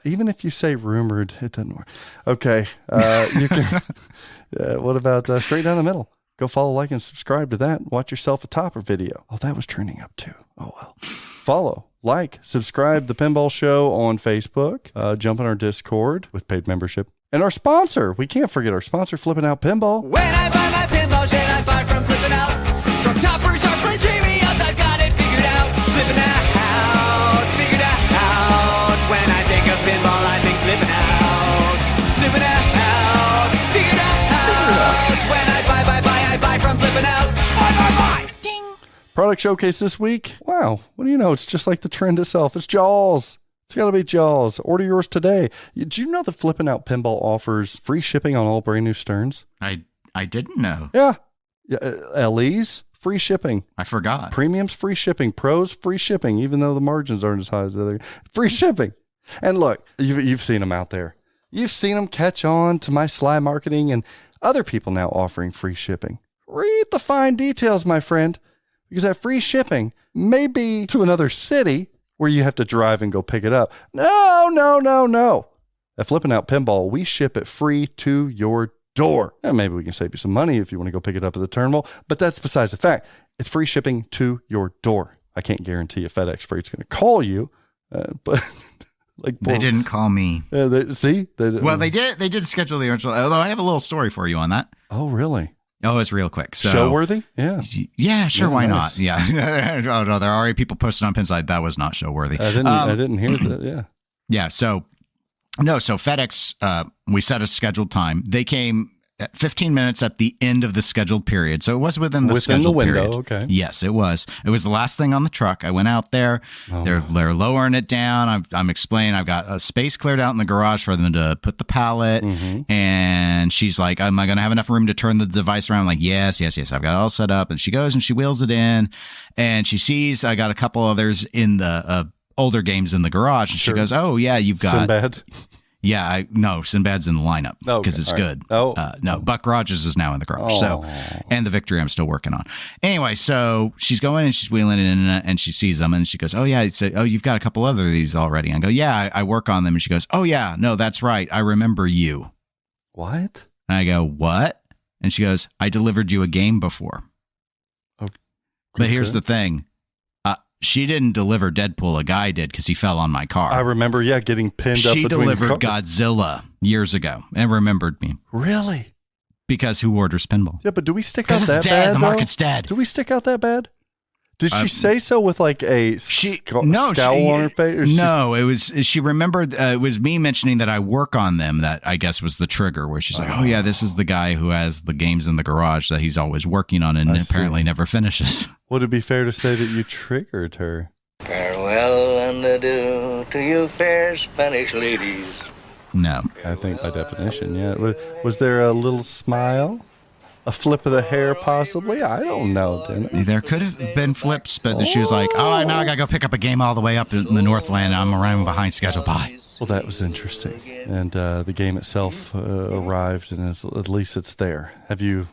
Even if you say rumored, it doesn't work. Okay. You can. What about straight down the middle? Go follow, like, and subscribe to that. Watch yourself a topper video. Oh, that was trending up too. Oh, well. Follow, like, subscribe the Pinball Show on Facebook. Jump in our Discord with paid membership. And our sponsor. We can't forget our sponsor, Flipping Out Pinball. When I buy my pinball shit, I buy from Flippin' Out. From toppers or play 3 outs, I've got it figured out. Flippin' out, figured out. When I think of pinball, I think Flippin' Out. Flippin' out, figured out. When I buy from Flippin' Out. Buy. Ding. Product showcase this week. Wow. What do you know? It's just like the trend itself. It's Jaws. It's got to be Jaws. Order yours today. Did you know that Flippin' Out Pinball offers free shipping on all brand new Sterns? I didn't know. Yeah. LEs, free shipping. I forgot. Premiums, free shipping. Pros, free shipping, even though the margins aren't as high as the other. Free shipping. And look, you've seen them out there. You've seen them catch on to my sly marketing and other people now offering free shipping. Read the fine details, my friend, because that free shipping may be to another city where you have to drive and go pick it up. No. At Flippin' Out Pinball, we ship it free to your door. And maybe we can save you some money if you want to go pick it up at the terminal, but that's besides the fact. It's free shipping to your door. I can't guarantee if FedEx Freight's going to call you, but like they didn't call me. They did schedule the original, although I have a little story for you on that. Oh, really? Oh, it's real quick. So, show worthy? Yeah, sure. Yeah, why nice. not? Yeah. Oh, no, there are already people posted on Pinside. That was not show worthy. I didn't hear that. Yeah. Yeah. So FedEx, we set a scheduled time. They came at 15 minutes at the end of the scheduled period. So it was within the scheduled window. period. Okay. Yes, it was. It was the last thing on the truck. I went out there. Oh. They're lowering it down. I'm explaining. I've got a space cleared out in the garage for them to put the pallet. Mm-hmm. And she's like, am I going to have enough room to turn the device around? I'm like, yes. I've got it all set up. And she goes and she wheels it in. And she sees I got a couple others in the older games in the garage. And she goes, oh, yeah, you've got Sinbad. Yeah, Sinbad's in the lineup because it's good. Right. No, Buck Rogers is now in the garage. So, and the Victory I'm still working on. Anyway, so she's going and she's wheeling it in and she sees them and she goes, oh, yeah. You've got a couple other of these already. And I go, yeah, I work on them. And she goes, oh, yeah, no, that's right. I remember you. What? And I go, what? And she goes, I delivered you a game before. Oh, but here's the thing. She didn't deliver Deadpool. A guy did because he fell on my car. I remember, getting pinned up. She between delivered Godzilla years ago and remembered me. Really? Because who orders pinball? Yeah, but do we stick out Because that it's bad? dead. The though? market's dead. Do we stick out that bad? Did she say so with like a scowl on her face? No, it was. She remembered. It was me mentioning that I work on them. That I guess was the trigger where she's like, "Oh yeah, this is the guy who has the games in the garage that he's always working on and apparently never finishes." Would it be fair to say that you triggered her? Farewell and adieu to you fair Spanish ladies. No. I think by definition, yeah. Was there a little smile? A flip of the hair, possibly? I don't know, Dennis. There could have been flips, but she was like, oh, now I got to go pick up a game all the way up in the Northland. I'm running behind schedule. Bye. Well, that was interesting. And the game itself arrived, and at least it's there. Have you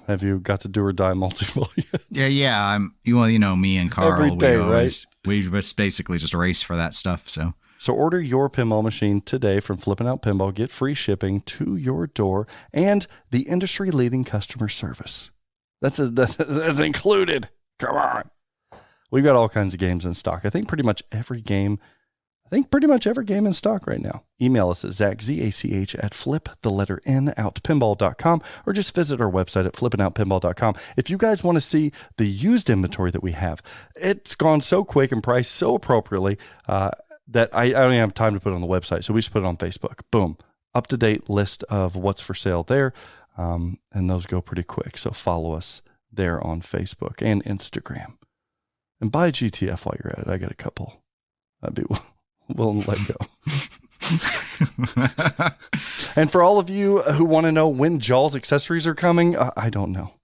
got to do or die multiple yet? Yeah. Me and Carl. Every day, right? We just basically just race for that stuff, So order your pinball machine today from Flippin' Out Pinball. Get free shipping to your door and the industry-leading customer service. That's included. Come on. We've got all kinds of games in stock. I think pretty much every game in stock right now. Email us at Zach, Z-A-C-H, at flip_outpinball.com or just visit our website at flippingoutpinball.com. If you guys want to see the used inventory that we have, it's gone so quick and priced so appropriately that I don't have time to put it on the website. So we just put it on Facebook. Boom. Up-to-date list of what's for sale there. And those go pretty quick. So follow us there on Facebook and Instagram. And buy GTF while you're at it. I got a couple. I'd be willing to let go. And for all of you who want to know when Jaws accessories are coming, I don't know.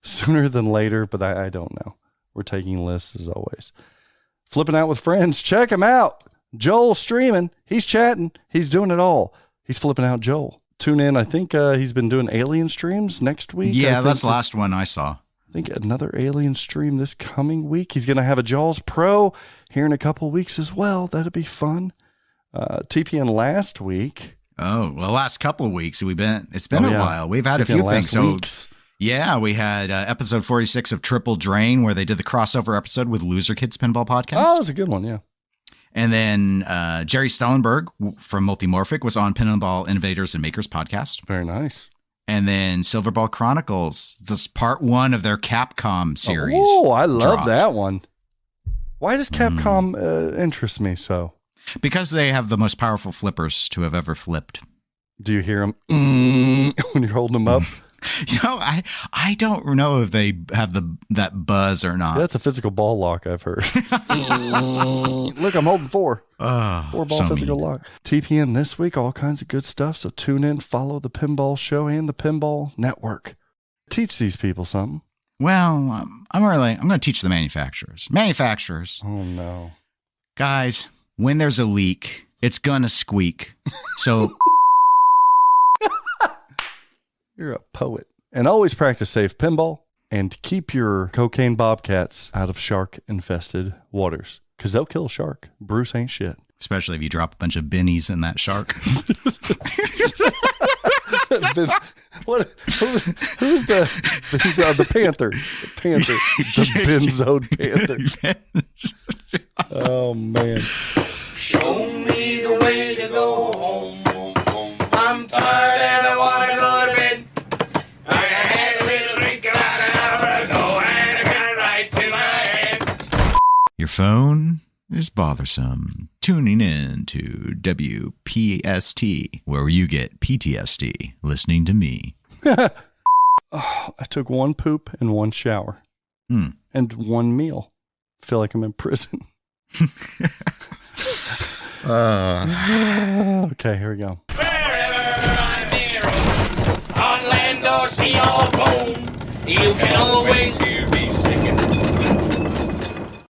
Sooner than later, but I don't know. We're taking lists as always. Flipping Out with Friends. Check him out. Joel streaming. He's chatting. He's doing it all. He's Flipping Out Joel. Tune in. I think he's been doing alien streams next week. Yeah, that's the last one I saw. think another Alien stream this coming week. He's going to have a Jaws Pro here in a couple weeks as well. That'll be fun. TPN last week. Oh, well, last couple of weeks it's been a while. We've had a few things. Weeks. Yeah, we had episode 46 of Triple Drain, where they did the crossover episode with Loser Kids Pinball Podcast. Oh, that was a good one, yeah. And then Jerry Stellenberg from Multimorphic was on Pinball Innovators and Makers Podcast. Very nice. And then Silverball Chronicles, this part 1 of their Capcom series. Oh, I love that one. Why does Capcom interest me so? Because they have the most powerful flippers to have ever flipped. Do you hear them when you're holding them up? You know, I don't know if they have that buzz or not. That's a physical ball lock, I've heard. Look, I'm holding 4. 4 ball physical lock. TPN this week, all kinds of good stuff. So tune in, follow the Pinball Show and the Pinball Network. Teach these people something. Well, I'm going to teach the manufacturers. Manufacturers. Oh, no. Guys, when there's a leak, it's going to squeak. So... You're a poet. And always practice safe pinball and keep your cocaine bobcats out of shark-infested waters because they'll kill a shark. Bruce ain't shit. Especially if you drop a bunch of bennies in that shark. Who's the panther? The panther. The benzoed panther. Oh, man. Show me the way to go home. I'm tired and I want to go to bed. I had a little drink about an hour ago and I got right to my head. Your phone is bothersome. Tuning in to WPST, where you get PTSD listening to me. I took 1 poop and 1 shower and 1 meal. I feel like I'm in prison. Okay, here we go. Wherever I'm hero, on land or sea or foam, you can always hear me singing.